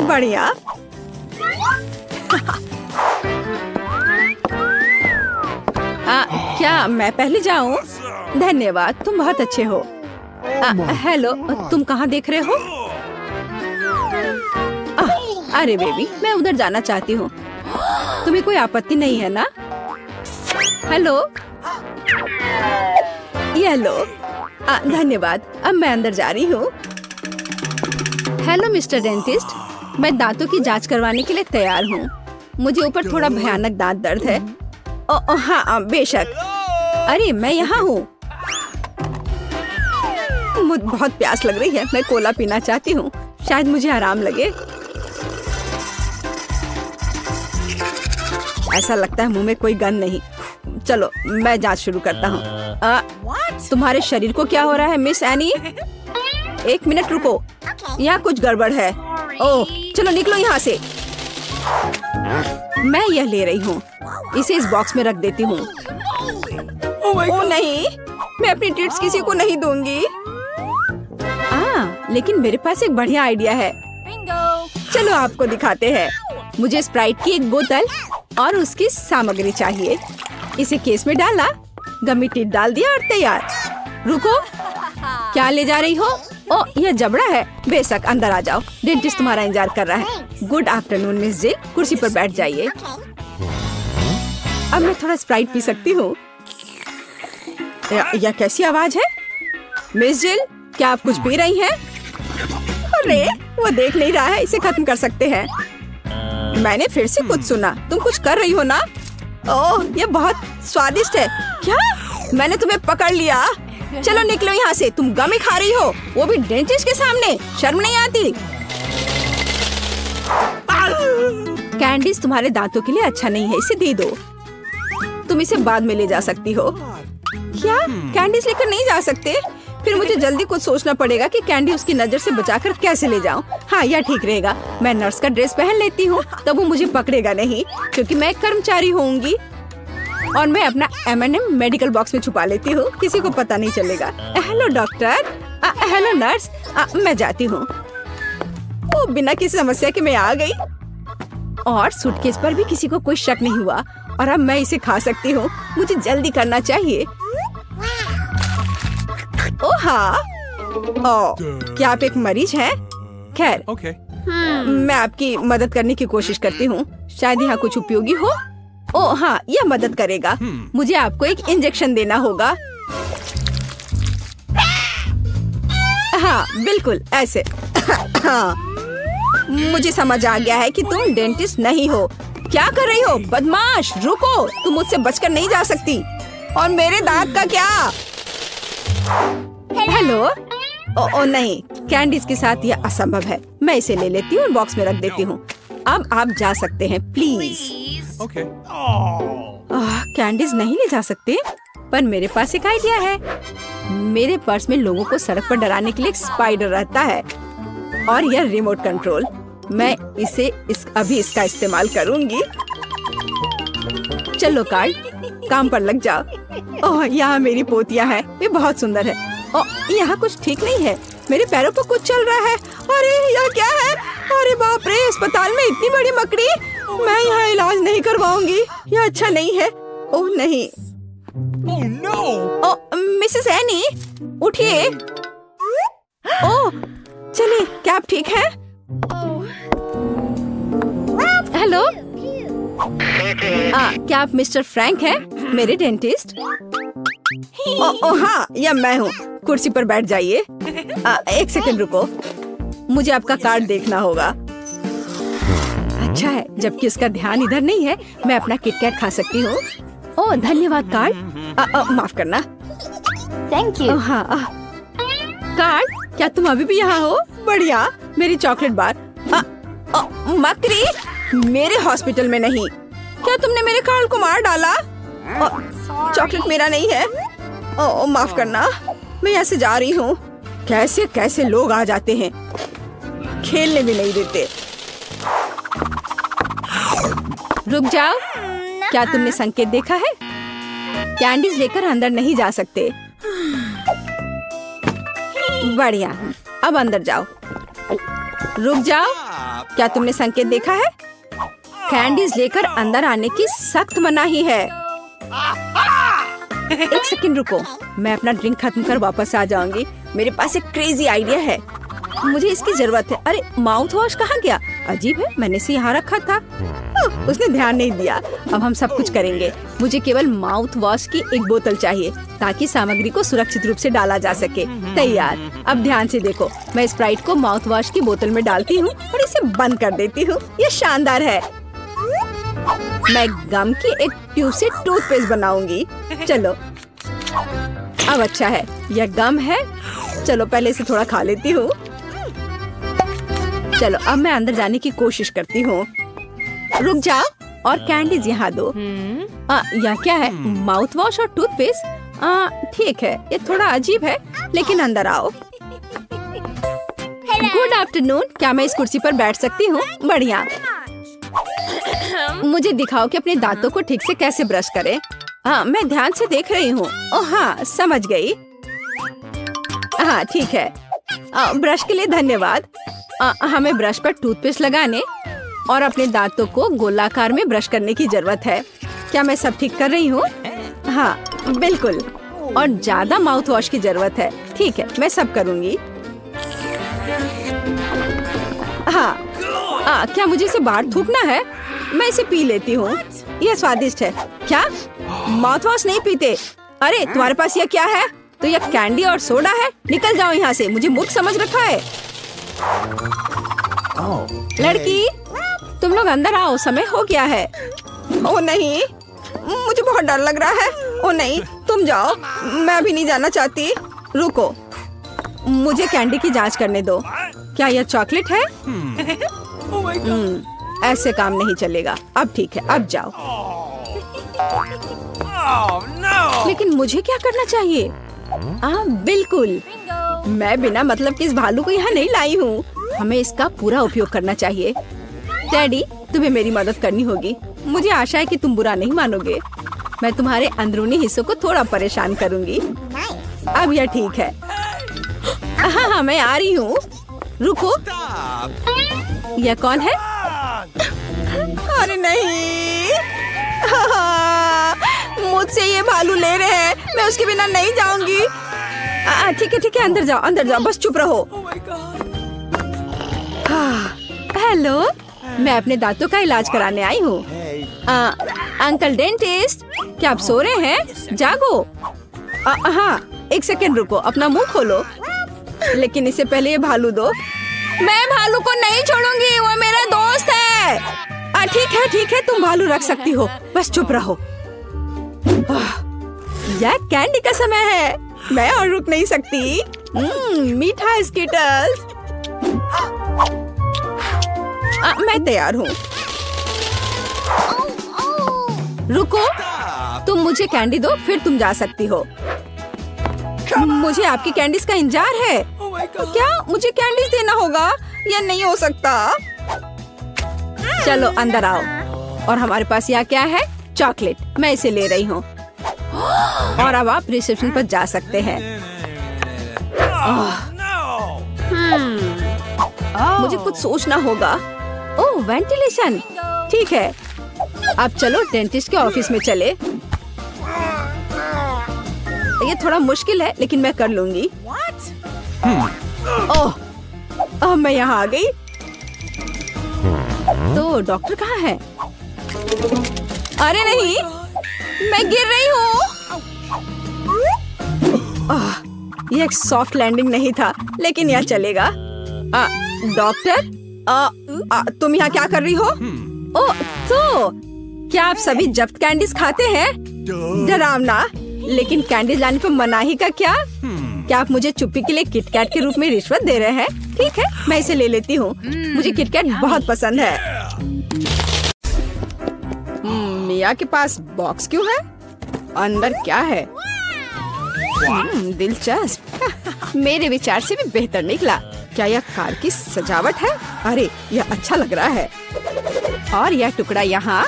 Speaker 1: बढ़िया। क्या मैं पहले जाऊं? धन्यवाद, तुम बहुत अच्छे हो। हेलो, तुम कहाँ देख रहे हो? अरे बेबी, मैं उधर जाना चाहती हूँ। तुम्हें कोई आपत्ति नहीं है ना? हेलो, ये लो। धन्यवाद, अब मैं अंदर जा रही हूँ। हेलो मिस्टर डेंटिस्ट, मैं दांतों की जांच करवाने के लिए तैयार हूँ। मुझे ऊपर थोड़ा भयानक दांत दर्द है। हाँ बेशक। अरे मैं यहाँ हूँ। मुझे बहुत प्यास लग रही है, मैं कोला पीना चाहती हूँ, शायद मुझे आराम लगे। ऐसा लगता है मुंह में कोई गंध नहीं। चलो मैं जांच शुरू करता हूँ। तुम्हारे शरीर को क्या हो रहा है मिस एनी? एक मिनट रुको, यहाँ कुछ गड़बड़ है। ओह चलो निकलो यहाँ से। मैं यह ले रही हूँ, इसे इस बॉक्स में रख देती हूँ। ओह नहीं, मैं अपनी ट्रीट्स किसी को नहीं दूंगी। लेकिन मेरे पास एक बढ़िया आइडिया है। चलो आपको दिखाते हैं। मुझे स्प्राइट की एक बोतल और उसकी सामग्री चाहिए। इसे केस में डाला, गमी टिप डाल दिया और तैयार। रुको, क्या ले जा रही हो? ओह यह जबड़ा है। बेशक, अंदर आ जाओ, डेंटिस्ट तुम्हारा इंतजार कर रहा है। गुड आफ्टरनून मिस जिल, कुर्सी पर बैठ जाइए। अब मैं थोड़ा स्प्राइट पी सकती हूँ। यह कैसी आवाज है? मिस जिल, क्या आप कुछ पी रही हैं? अरे वो देख नहीं रहा है, इसे खत्म कर सकते हैं। मैंने फिर से कुछ सुना, तुम कुछ कर रही हो ना? ओह ये बहुत स्वादिष्ट है। क्या? मैंने तुम्हें पकड़ लिया। चलो निकलो यहाँ से, तुम गमी खा रही हो, वो भी डेंटिस्ट के सामने। शर्म नहीं आती? कैंडीज तुम्हारे दांतों के लिए अच्छा नहीं है, इसे दे दो। तुम इसे बाद में ले जा सकती हो। क्या कैंडीज लेकर नहीं जा सकते? फिर मुझे जल्दी कुछ सोचना पड़ेगा कि कैंडी उसकी नजर से बचाकर कैसे ले जाऊं। हाँ यह ठीक रहेगा, मैं नर्स का ड्रेस पहन लेती हूँ, तब वो मुझे पकड़ेगा नहीं, क्योंकि मैं एक कर्मचारी होंगी। और मैं अपना M&M मेडिकल बॉक्स में छुपा लेती हूँ, किसी को पता नहीं चलेगा। Hello doctor. Hello nurse. मैं जाती हूँ। वो बिना किसी समस्या के मैं आ गई, और सूटकेस पर भी किसी को कोई शक नहीं हुआ, और अब मैं इसे खा सकती हूँ। मुझे जल्दी करना चाहिए। ओह हाँ। ओह क्या आप एक मरीज हैं? खैर मैं आपकी मदद करने की कोशिश करती हूँ, शायद यहाँ कुछ उपयोगी हो। ओह हाँ, यह मदद करेगा। मुझे आपको एक इंजेक्शन देना होगा। हाँ बिल्कुल ऐसे। हाँ मुझे समझ आ गया है कि तुम डेंटिस्ट नहीं हो। क्या कर रही हो बदमाश? रुको, तुम मुझसे बचकर नहीं जा सकती। और मेरे दांत का क्या? हेलो। ओ नहीं, कैंडीज के साथ यह असंभव है। मैं इसे ले लेती हूँ और बॉक्स में रख देती हूँ। अब आप जा सकते हैं प्लीज। कैंडीज नहीं ले जा सकते, पर मेरे पास एक आइडिया है। मेरे पर्स में लोगों को सड़क पर डराने के लिए एक स्पाइडर रहता है, और यह रिमोट कंट्रोल। मैं अभी इसका इस्तेमाल करूंगी। चलो कार्ड, काम पर लग जाओ। ओह यहाँ मेरी पोतियाँ हैं, ये बहुत सुंदर है। ओह यहाँ कुछ ठीक नहीं है, मेरे पैरों पर कुछ चल रहा है। अरे यह क्या है? अरे बाप रे, अस्पताल में इतनी बड़ी मकड़ी। मैं यहाँ इलाज नहीं करवाऊंगी, यह अच्छा नहीं है। ओह नहीं।
Speaker 3: Oh no!
Speaker 1: ओह मिसेस एनी, उठिए। ओह चलिए, क्या आप ठीक हैं? हेलो, क्या आप मिस्टर फ्रैंक हैं, मेरे डेंटिस्ट? ओह हाँ, यह मैं हूँ। कुर्सी पर बैठ जाइए। एक सेकंड रुको, मुझे आपका कार्ड देखना होगा। अच्छा है, जबकि उसका ध्यान इधर नहीं है, मैं अपना किटकैट खा सकती हूँ। ओह धन्यवाद कार्ड। माफ करना।
Speaker 4: Thank you.
Speaker 1: हाँ कार्ड, क्या तुम अभी भी यहाँ हो? बढ़िया, मेरी चॉकलेट बार। मकड़ी, मेरे हॉस्पिटल में नहीं। क्या तुमने मेरे कार्ड को मार डाला? चॉकलेट मेरा नहीं है। ओह माफ करना, मैं यहाँ से जा रही हूँ। कैसे कैसे लोग आ जाते हैं, खेलने भी नहीं देते। रुक जाओ, क्या तुमने संकेत देखा है? कैंडीज लेकर अंदर नहीं जा सकते। बढ़िया, अब अंदर जाओ। रुक जाओ, क्या तुमने संकेत देखा है? कैंडीज लेकर अंदर आने की सख्त मनाही है। एक सेकंड रुको, मैं अपना ड्रिंक खत्म कर वापस आ जाऊंगी। मेरे पास एक क्रेजी आइडिया है, मुझे इसकी जरूरत है। अरे माउथ वॉश कहाँ गया? अजीब है, मैंने इसे यहाँ रखा था। उसने ध्यान नहीं दिया। अब हम सब कुछ करेंगे। मुझे केवल माउथ वॉश की एक बोतल चाहिए ताकि सामग्री को सुरक्षित रूप से डाला जा सके। तैयार। अब ध्यान से देखो, मैं स्प्राइट को माउथ वॉश की बोतल में डालती हूँ और इसे बंद कर देती हूँ। ये शानदार है। मैं गम की एक ट्यूब से टूथपेस्ट बनाऊंगी। चलो, अब अच्छा है, यह गम है। चलो पहले इसे थोड़ा खा लेती हूँ। चलो अब मैं अंदर जाने की कोशिश करती हूँ। रुक जाओ और कैंडीज यहाँ दो। यह क्या है? माउथ वॉश और टूथपेस्ट। ठीक है, ये थोड़ा अजीब है, लेकिन अंदर आओ। Good afternoon. क्या मैं इस कुर्सी पर बैठ सकती हूँ? बढ़िया। मुझे दिखाओ कि अपने दांतों को ठीक से कैसे ब्रश करें। हाँ, मैं ध्यान से देख रही हूँ। ओह हाँ, समझ गई। हाँ ठीक है। ब्रश के लिए धन्यवाद। हमें ब्रश पर टूथपेस्ट लगाने और अपने दांतों को गोलाकार में ब्रश करने की जरूरत है। क्या मैं सब ठीक कर रही हूँ? हाँ बिल्कुल। और ज्यादा माउथ वॉश की जरूरत है। ठीक है, मैं सब करूँगी। हाँ, क्या मुझे इसे बाहर थूकना है? मैं इसे पी लेती हूँ। यह स्वादिष्ट है। क्या माउथ वॉश नहीं पीते? अरे तुम्हारे पास यह क्या है? तो यह कैंडी और सोडा है। निकल जाओ यहाँ से, मुझे मूर्ख समझ रखा है। लड़की, तुम लोग अंदर आओ, समय हो गया है। ओ नहीं, मुझे बहुत डर लग रहा है। ओ नहीं, तुम जाओ, मैं अभी नहीं जाना चाहती। रुको, मुझे कैंडी की जांच करने दो। क्या यह चॉकलेट है? ऐसे काम नहीं चलेगा। अब ठीक है, अब जाओ। लेकिन मुझे क्या करना चाहिए? बिल्कुल, मैं बिना मतलब के इस भालू को यहाँ नहीं लाई हूँ। हमें इसका पूरा उपयोग करना चाहिए। डैडी, तुम्हें मेरी मदद करनी होगी। मुझे आशा है कि तुम बुरा नहीं मानोगे। मैं तुम्हारे अंदरूनी हिस्सों को थोड़ा परेशान करूँगी। अब यह ठीक है। हाँ, मैं आ रही हूँ। रुको, यह कौन है? अरे नहीं, मुझसे ये भालू ले रहे हैं। मैं उसके बिना नहीं जाऊंगी। ठीक है, अंदर जाओ, अंदर जाओ, बस चुप रहो। हेलो, मैं अपने दांतों का इलाज कराने आई हूँ। अंकल डेंटिस्ट, क्या आप सो रहे हैं? जागो। हाँ, एक सेकंड रुको, अपना मुंह खोलो। लेकिन इससे पहले ये भालू दो। मैं भालू को नहीं छोड़ूंगी, वो मेरा दोस्त है। ठीक है, तुम भालू रख सकती हो, बस चुप रहो। यह कैंडी का समय है, मैं और रुक नहीं सकती। मीठा स्कीटर्स। मैं तैयार हूँ। रुको, तुम मुझे कैंडी दो, फिर तुम जा सकती हो। मुझे आपकी कैंडीज का इंतजार है। क्या मुझे कैंडीज देना होगा? यह नहीं हो सकता। चलो अंदर आओ। और हमारे पास यहाँ क्या है? चॉकलेट। मैं इसे ले रही हूँ। और अब आप रिसेप्शन पर जा सकते हैं। मुझे कुछ सोचना होगा। ओह, वेंटिलेशन। ठीक है, अब चलो डेंटिस्ट के ऑफिस में चले। ये थोड़ा मुश्किल है, लेकिन मैं कर लूंगी। ओह, अब मैं यहाँ आ गई। तो डॉक्टर कहाँ है? अरे नहीं, मैं गिर रही हूँ। यह एक सॉफ्ट लैंडिंग नहीं था, लेकिन यह चलेगा। डॉक्टर, तुम यहाँ क्या कर रही हो? ओह, तो क्या आप सभी जब्त कैंडीज खाते हैं? डरावना। लेकिन कैंडीज लाने पर मनाही का क्या? क्या आप मुझे चुप्पी के लिए किटकैट के रूप में रिश्वत दे रहे हैं? ठीक है, मैं इसे ले लेती हूँ। मुझे किटकैट बहुत पसंद है। मिया के पास बॉक्स क्यों है? अंदर क्या है? दिलचस्प। मेरे विचार से भी बेहतर निकला। क्या यह कार की सजावट है? अरे यह अच्छा लग रहा है। और यह टुकड़ा यहाँ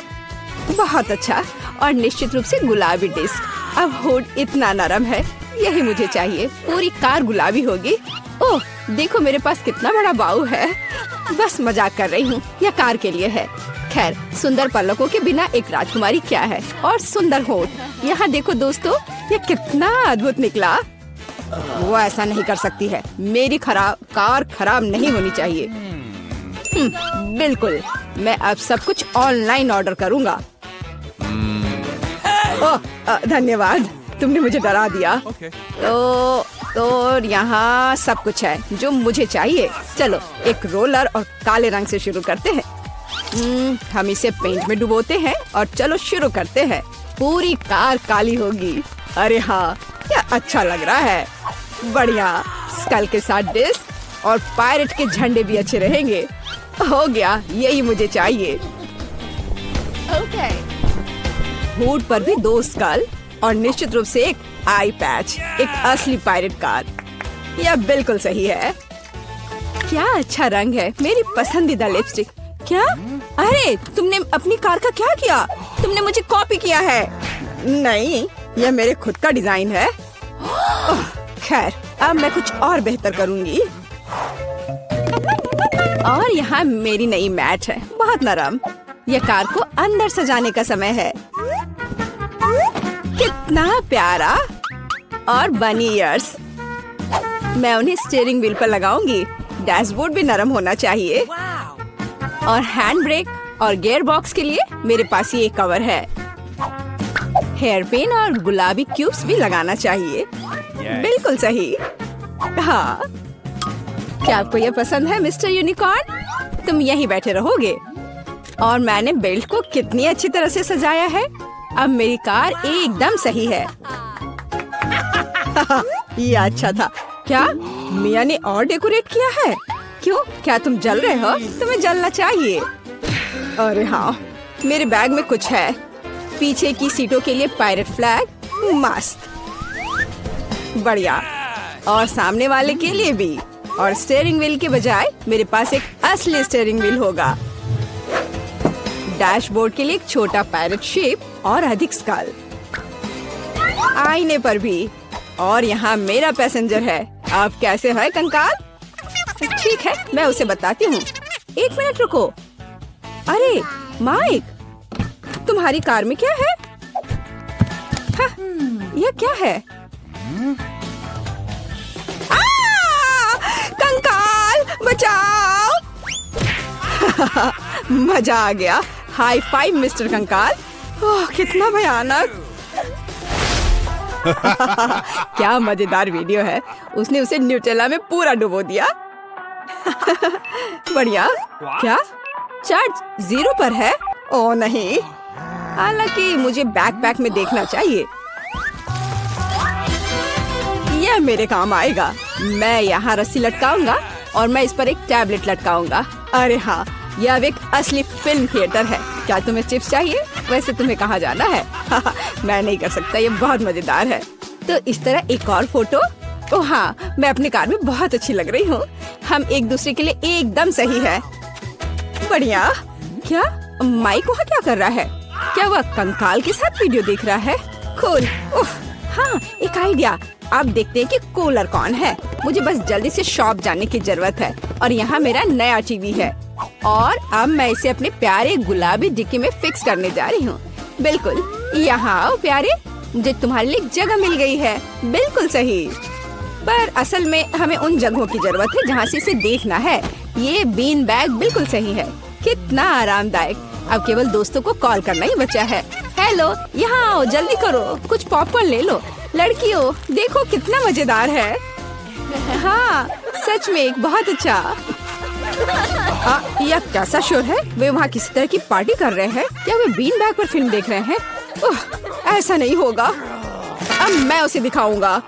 Speaker 1: बहुत अच्छा। और निश्चित रूप से गुलाबी डिस्क। अब हुड इतना नरम है, यही मुझे चाहिए। पूरी कार गुलाबी होगी। ओह देखो, मेरे पास कितना बड़ा बाऊ है। बस मजाक कर रही हूँ, यह कार के लिए है। खैर, सुंदर पलकों के बिना एक राजकुमारी क्या है, और सुंदर होठ। यहाँ देखो दोस्तों, ये कितना अद्भुत निकला। वो ऐसा नहीं कर सकती है। मेरी कार खराब नहीं होनी चाहिए। बिल्कुल, मैं अब सब कुछ ऑनलाइन ऑर्डर करूँगा। ओह, धन्यवाद, तुमने मुझे डरा दिया। तो यहाँ सब कुछ है जो मुझे चाहिए। चलो एक रोलर और काले रंग से शुरू करते हैं। हम इसे पेंट में डुबोते हैं और चलो शुरू करते हैं। पूरी कार काली होगी। अरे हाँ, क्या अच्छा लग रहा है। बढ़िया, स्कल के साथ डिस्क और पायरेट के झंडे भी अच्छे रहेंगे। हो गया, यही मुझे चाहिए। हुड पर भी 2 स्कल और निश्चित रूप से एक आई पैच, एक असली पायरेट कार। यह बिल्कुल सही है। क्या अच्छा रंग है, मेरी पसंदीदा लिपस्टिक। क्या? अरे, तुमने अपनी कार का क्या किया? तुमने मुझे कॉपी किया है। नहीं, यह मेरे खुद का डिजाइन है। खैर, अब मैं कुछ और बेहतर करूंगी। और यहाँ मेरी नई मैट है, बहुत नरम। यह कार को अंदर सजाने का समय है। कितना प्यारा। और बनी ईयर्स। मैं उन्हें स्टीयरिंग व्हील पर लगाऊंगी। डैशबोर्ड भी नरम होना चाहिए। और हैंड ब्रेक और गियर बॉक्स के लिए मेरे पास ये कवर है। हेयर पिन और गुलाबी क्यूब्स भी लगाना चाहिए। बिल्कुल सही। हाँ, क्या आपको यह पसंद है मिस्टर यूनिकॉर्न? तुम यहीं बैठे रहोगे। और मैंने बेल्ट को कितनी अच्छी तरह से सजाया है। अब मेरी कार एकदम सही है। ये अच्छा था। क्या मिया ने और डेकोरेट किया है? क्यों, क्या तुम जल रहे हो? तुम्हें जलना चाहिए। अरे हाँ, मेरे बैग में कुछ है। पीछे की सीटों के लिए पायरेट फ्लैग, मस्त। बढ़िया। और सामने वाले के लिए भी। और स्टीयरिंग व्हील के बजाय मेरे पास एक असली स्टीयरिंग व्हील होगा। डैशबोर्ड के लिए एक छोटा पायरेट शेप और अधिक स्कल। आईने पर भी। और यहाँ मेरा पैसेंजर है। आप कैसे हैं कंकाल? ठीक है, मैं उसे बताती हूँ। 1 मिनट रुको। अरे माइक, तुम्हारी कार में क्या है? हाँ, यह क्या है? कंकाल बचाओ। मजा आ गया। हाई फाइव मिस्टर कंकाल। ओह, कितना भयानक। क्या मजेदार वीडियो है। उसने उसे न्यूटेला में पूरा डुबो दिया। बढ़िया। क्या चार्ज 0 पर है? ओह नहीं, हालांकि मुझे बैकपैक में देखना चाहिए। यह मेरे काम आएगा। मैं यहाँ रस्सी लटकाऊंगा और मैं इस पर एक टैबलेट लटकाऊंगा। अरे हाँ, यह अब एक असली फिल्म थिएटर है। क्या तुम्हें चिप्स चाहिए? वैसे तुम्हें कहाँ जाना है? मैं नहीं कर सकता, ये बहुत मजेदार है। तो इस तरह एक और फोटो। ओह हाँ, मैं अपनी कार में बहुत अच्छी लग रही हूँ। हम एक दूसरे के लिए एकदम सही है। बढ़िया। क्या माइक वहाँ क्या कर रहा है? क्या वह कंकाल के साथ वीडियो देख रहा है? कूल। उफ, हाँ, एक आइडिया। अब देखते हैं कि कूलर कौन है। मुझे बस जल्दी से शॉप जाने की जरूरत है। और यहाँ मेरा नया टीवी है। और अब मैं इसे अपने प्यारे गुलाबी डिक्की में फिक्स करने जा रही हूँ। बिल्कुल, यहाँ आओ प्यारे, मुझे तुम्हारे लिए जगह मिल गई है। बिल्कुल सही। पर असल में हमें उन जगहों की जरूरत है जहाँ से इसे देखना है। ये बीन बैग बिल्कुल सही है। कितना आरामदायक। अब केवल दोस्तों को कॉल करना ही बचा है। हेलो, यहाँ आओ, जल्दी करो, कुछ पॉपकॉर्न ले लो। लड़कियों, देखो कितना मजेदार है। हाँ, सच में एक बहुत अच्छा। यह कैसा शोर है? वे वहाँ किसी तरह की पार्टी कर रहे हैं? क्या वे बीन बैग पर फिल्म देख रहे हैं? ऐसा नहीं होगा। अब मैं उसे दिखाऊंगा।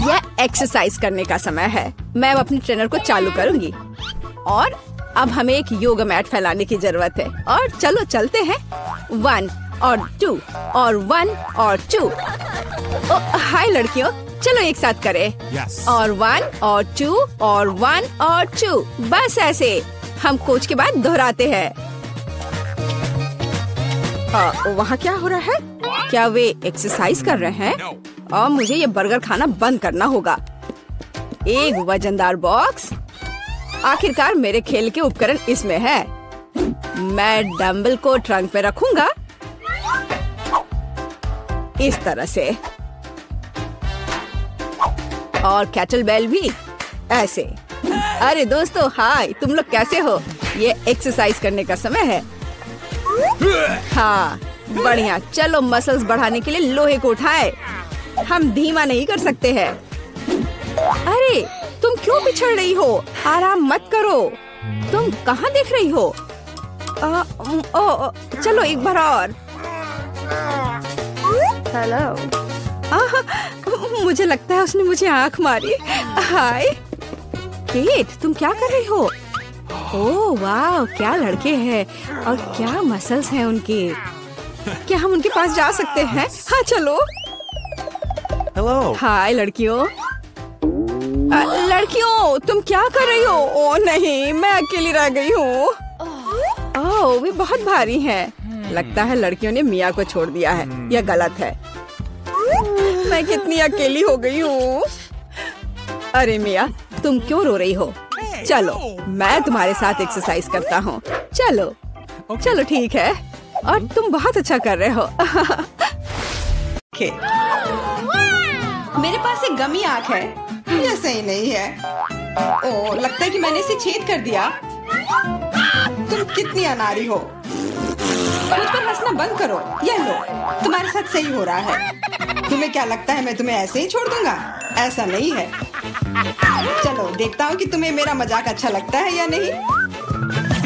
Speaker 1: यह एक्सरसाइज करने का समय है। मैं अब अपनी ट्रेनर को चालू करूंगी। और अब हमें एक योगा मैट फैलाने की जरूरत है। और चलो चलते हैं। 1 और 2 और 1 और 2। हाय लड़कियों, चलो एक साथ करें। और 1 और 2 और 1 और 2। बस ऐसे हम कोच के बाद दोहराते हैं। वहाँ क्या हो रहा है? क्या वे एक्सरसाइज कर रहे हैं? और मुझे ये बर्गर खाना बंद करना होगा। एक वजनदार बॉक्स आखिरकार मेरे खेल के उपकरण इसमें है। मैं डंबल को ट्रंक पे रखूंगा इस तरह से, और कैटल बेल भी ऐसे। अरे दोस्तों हाय, तुम लोग कैसे हो? ये एक्सरसाइज करने का समय है। हाँ बढ़िया, चलो मसल्स बढ़ाने के लिए लोहे को उठाए। हम धीमा नहीं कर सकते हैं। अरे तुम क्यों पिछड़ रही हो? आराम मत करो। तुम कहाँ देख रही हो? चलो एक बार और। हेलो। मुझे लगता है उसने मुझे आंख मारी। हाय केट, तुम क्या कर रही हो? ओह वाह, क्या लड़के हैं और क्या मसल्स हैं उनके। क्या हम उनके पास जा सकते हैं? हाँ चलो।
Speaker 3: Hello.
Speaker 1: हाय लड़कियों। लड़कियों तुम क्या कर रही हो? ओ नहीं, मैं अकेली रह गई हूँ। ओह वे बहुत भारी हैं। लगता है लड़कियों ने मिया को छोड़ दिया है। यह गलत है। मैं कितनी अकेली हो गई हूँ। अरे मिया, तुम क्यों रो रही हो? चलो मैं तुम्हारे साथ एक्सरसाइज करता हूँ। चलो चलो ठीक है। और तुम बहुत अच्छा कर रहे हो।
Speaker 2: मेरे पास एक गमी आँख है। यह सही नहीं है। ओह लगता है कि मैंने इसे छेद कर दिया। तुम कितनी अनाड़ी हो। मुझ पर हंसना बंद करो। यह लो, तुम्हारे साथ सही हो रहा है। तुम्हें क्या लगता है मैं तुम्हें ऐसे ही छोड़ दूंगा? ऐसा नहीं है। चलो देखता हूँ कि तुम्हें मेरा मजाक अच्छा लगता है या नहीं।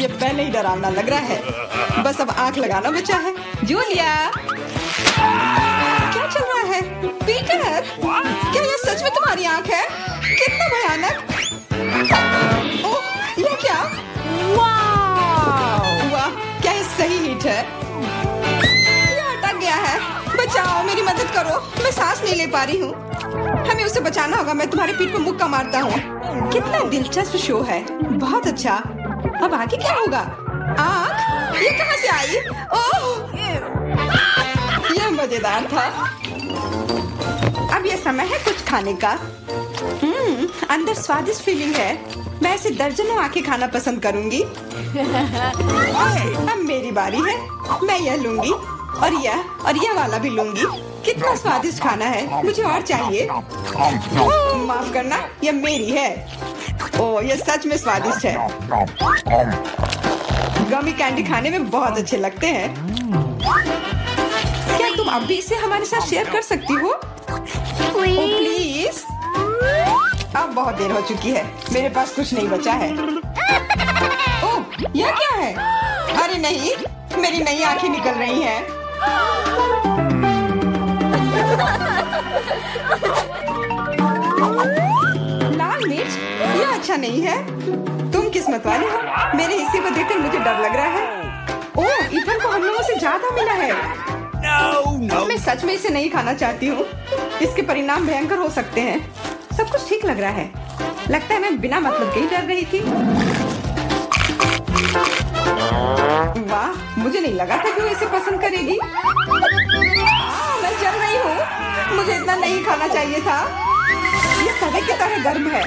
Speaker 2: ये पहले ही डरावना लग रहा है। बस अब आंख लगाना बचा है। जूलिया, क्या चल रहा है? पीटर, क्या ये सच में तुम्हारी आंख है? कितना भयानक। ओह ये क्या? वाह, क्या ये सही हिट है? ये अटक गया है। बचाओ, मेरी मदद करो। मैं सांस नहीं ले पा रही हूँ। हमें उसे बचाना होगा। मैं तुम्हारे पीठ पर मुक्का मारता हूँ। कितना दिलचस्प शो है। बहुत अच्छा। अब आगे क्या होगा? आँख? ये कहाँ से आई? ओह, यह मजेदार था। अब यह समय है कुछ खाने का। अंदर स्वादिष्ट फीलिंग है। मैं ऐसे दर्जनों आंखें खाना पसंद करूंगी। अब मेरी बारी है। मैं यह लूंगी और यह वाला भी लूंगी। कितना स्वादिष्ट खाना है। मुझे और चाहिए। माफ करना, यह मेरी है। ओह यह सच में स्वादिष्ट है। गमी कैंडी खाने में बहुत अच्छे लगते हैं। क्या तुम अब भी इसे हमारे साथ शेयर कर सकती हो? प्लीज। अब बहुत देर हो चुकी है। मेरे पास कुछ नहीं बचा है। ओह यह क्या है? अरे नहीं, मेरी नई आंखें निकल रही हैं। लाल मिर्च? यह अच्छा नहीं है। तुम किस्मत वाले हो। मेरे हिस्से को देखकर मुझे डर लग रहा है। ओह इथन को हम लोगों से ज्यादा मिला है।
Speaker 3: No.
Speaker 2: मैं सच में इसे नहीं खाना चाहती हूँ। इसके परिणाम भयंकर हो सकते हैं। सब कुछ ठीक लग रहा है। लगता है मैं बिना मतलब के ही डर रही थी। वाह, मुझे नहीं लगा था कि वो इसे पसंद करेगी। मैं जल रही हूँ। मुझे इतना नहीं खाना चाहिए था। ये तवे की तरह गर्म है।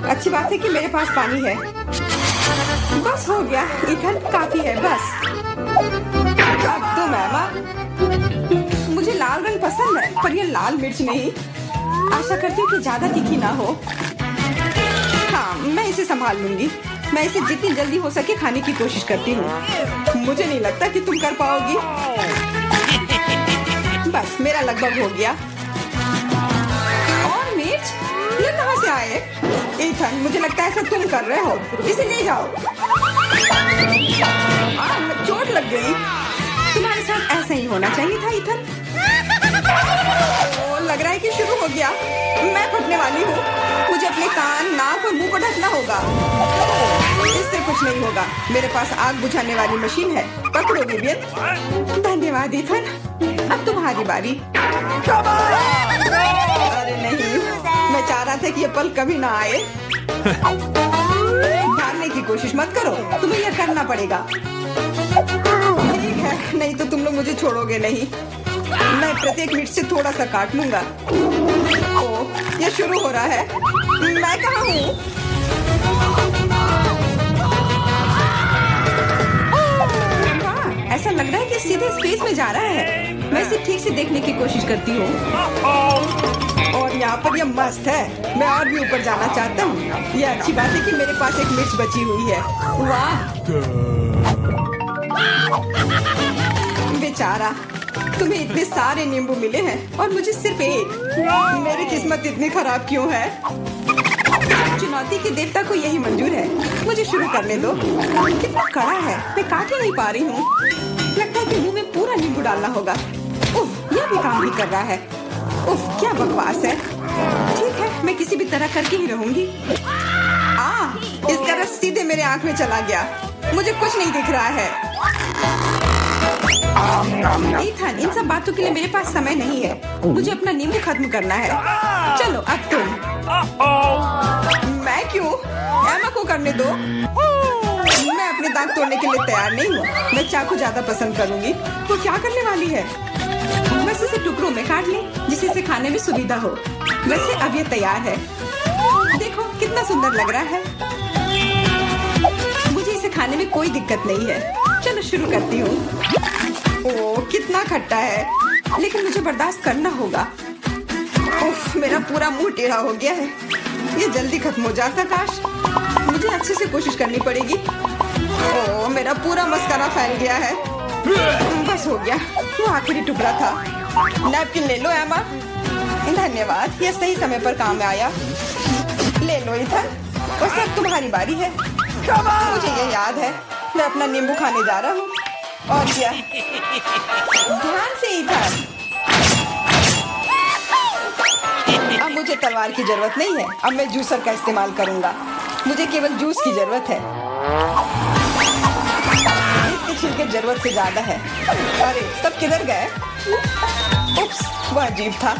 Speaker 2: अच्छी बात है कि मेरे पास पानी है। बस हो गया। इथन काफी है। बस अब तो मैमा। मुझे लाल रंग पसंद है, पर यह लाल मिर्च नहीं। आशा करती हूँ कि ज्यादा तीखी ना हो। हाँ मैं इसे संभाल लूंगी। मैं इसे जितनी जल्दी हो सके खाने की कोशिश करती हूँ। मुझे नहीं लगता कि तुम कर पाओगी। बस मेरा लगभग हो गया। और मिर्च? ये कहाँ से आए? इथन, मुझे लगता है ऐसा तुम कर रहे हो। इसे ले जाओ। चोट लग गई। तुम्हारे साथ ऐसा ही होना चाहिए था इथन। लग रहा है कि शुरू हो गया। मैं फटने वाली हूँ। मुझे अपने कान, नाक और मुंह को ढकना होगा। इससे कुछ नहीं होगा। मेरे पास आग बुझाने वाली मशीन है। पकड़ो विवियन। धन्यवाद इथन। अब तुम्हारी बारी। अरे नहीं, मैं चाह रहा था कि ये पल कभी ना आए। भागने की कोशिश मत करो। तुम्हें यह करना पड़ेगा। ठीक है, नहीं तो तुम लोग मुझे छोड़ोगे नहीं। मैं प्रत्येक मिनट से थोड़ा सा काट लूंगा। ओह, ये शुरू हो रहा है। मैं कहाँ हूँ? सीधे स्पेस में जा रहा है। मैं इसे ठीक से देखने की कोशिश करती हूँ। और यहाँ पर यह मस्त है। मैं और भी ऊपर जाना चाहता हूँ। यह अच्छी बात है कि मेरे पास एक मिर्च बची हुई है। वाह, बेचारा, तुम्हें इतने सारे नींबू मिले हैं और मुझे सिर्फ एक। मेरी किस्मत इतनी खराब क्यों है? चुनौती के देवता को यही मंजूर है। मुझे शुरू करने दो। कितना कड़ा है, मैं काट ही नहीं पा रही हूँ। लगता है कि मुंह में पूरा नींबू डालना होगा। उफ, यह भी काम नहीं कर रहा है। उफ, क्या बकवास है। ठीक है, मैं किसी भी तरह करके ही रहूंगी। इसका रस सीधे मेरे आंख में चला गया। मुझे कुछ नहीं दिख रहा है। ईथन, इन सब बातों के लिए मेरे पास समय नहीं है। मुझे अपना नींबू खत्म करना है। चलो अब तुम। मैं क्यों? एमा को करने दो। मैं अपने दांत तोड़ने के लिए तैयार नहीं हूँ। मैं चाकू ज्यादा पसंद करूंगी। वो क्या करने वाली है? बस इसे टुकड़ों में काट ले, जिससे इसे खाने में सुविधा हो। वैसे अब ये तैयार है। देखो कितना सुंदर लग रहा है। मुझे इसे खाने में कोई दिक्कत नहीं है। चलो शुरू करती हूँ। ओह, कितना खट्टा है, लेकिन मुझे बर्दाश्त करना होगा। उफ, मेरा पूरा मुंह टेढ़ा हो गया है। ये जल्दी खत्म हो जाता काश। मुझे अच्छे से कोशिश करनी पड़ेगी। ओह, मेरा पूरा मस्कारा फैल गया है। बस हो गया, वो आखिरी टुकड़ा था। नैपकिन ले लो एमा। धन्यवाद, यह सही समय पर काम में आया। ले लो इथन, और सब तुम्हारी बारी है। मुझे ये याद है, मैं अपना नींबू खाने जा रहा हूँ। और क्या? ध्यान से इथन। अब मुझे तलवार की जरूरत नहीं है। अब मैं जूसर का इस्तेमाल करूंगा। मुझे केवल जूस की जरूरत है। इसके छिलके जरूरत से ज्यादा है। अरे, सब किधर गए? उप्स, वो अजीब था।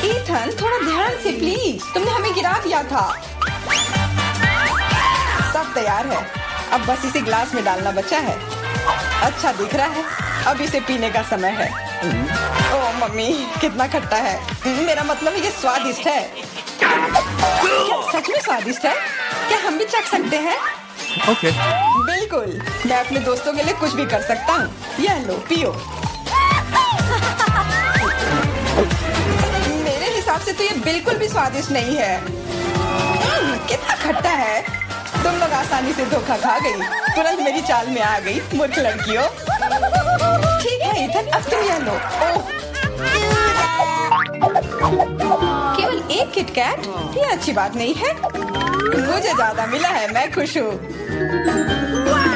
Speaker 2: ईथन, थोड़ा ध्यान से प्लीज। तुमने हमें गिरा दिया था। सब तैयार है। अब बस इसे ग्लास में डालना बचा है। अच्छा दिख रहा है। अब इसे पीने का समय है। ओह मम्मी, कितना खट्टा है। मेरा मतलब ये स्वादिष्ट है। क्या सच में स्वादिष्ट है? क्या हम भी चख सकते हैं?
Speaker 3: Okay.
Speaker 2: बिल्कुल, मैं अपने दोस्तों के लिए कुछ भी कर सकता हूँ। यह लो, पियो। मेरे हिसाब से तो ये बिल्कुल भी स्वादिष्ट नहीं है। कितना खट्टा है। तुम लोग आसानी से धोखा खा गई। तुरंत मेरी चाल में आ गई, मूर्ख लड़कियों। ठीक है इथन, अब तुम यह लो। ओह, केवल एक किटकैट? ये अच्छी बात नहीं है। मुझे ज्यादा मिला है, मैं खुश हूँ।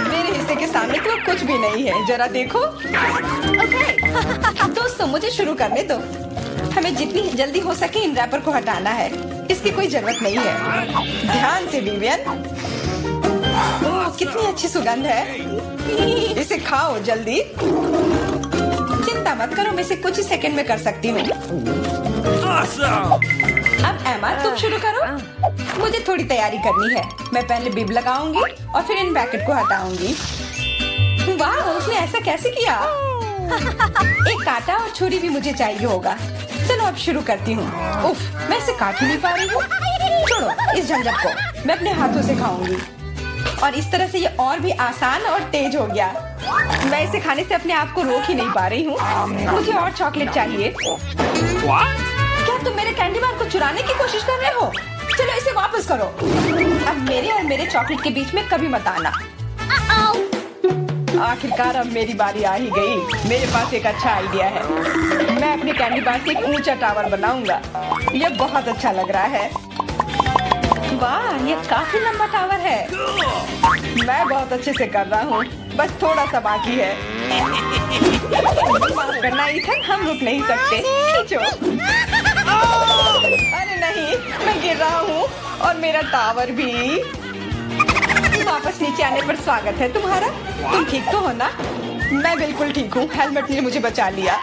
Speaker 2: मेरे हिस्से के सामने तो कुछ भी नहीं है। जरा देखो। दोस्तों, मुझे शुरू करने दो। हमें जितनी जल्दी हो सके इन रैपर को हटाना है। इसकी कोई जरूरत नहीं है। ध्यान से विवियन। ओह, कितनी अच्छी सुगंध है। इसे खाओ जल्दी। चिंता मत करो, मैं इसे कुछ ही सेकंड में कर सकती हूँ। अब एमा, तुम शुरू करो। मुझे थोड़ी तैयारी करनी है। मैं पहले बिब लगाऊंगी और फिर इन पैकेट को हटाऊंगी। वाह, उसने ऐसा कैसे किया? एक कांटा और छुरी भी मुझे चाहिए होगा। चलो अब शुरू करती हूँ। उफ, मैं इसे काट ही नहीं पा रही हूँ। छोड़ो इस झंझट को, मैं अपने हाथों से खाऊंगी। और इस तरह से ये और भी आसान और तेज हो गया। मैं इसे खाने से अपने आप को रोक ही नहीं पा रही हूँ। मुझे और चॉकलेट चाहिए। क्या तुम मेरे कैंडी बार को चुराने की कोशिश कर रहे हो? चलो इसे वापस करो। अब मेरे और मेरे चॉकलेट के बीच में कभी मत आना। आखिरकार अब मेरी बारी आ ही गई। मेरे पास एक अच्छा आइडिया है। मैं अपने कैंडी बार से एक ऊंचा टावर बनाऊंगा। यह बहुत अच्छा लग रहा है। वाह, ये काफी लंबा टावर है। मैं बहुत अच्छे से कर रहा हूँ, बस थोड़ा सा बाकी है। माफ करना इथन, हम रुक नहीं सकते। खींचो। अरे नहीं, मैं गिर रहा हूँ और मेरा टावर भी। वापस नीचे आने पर स्वागत है तुम्हारा। तुम ठीक तो हो ना? मैं बिल्कुल ठीक हूँ। हेलमेट ने मुझे बचा लिया।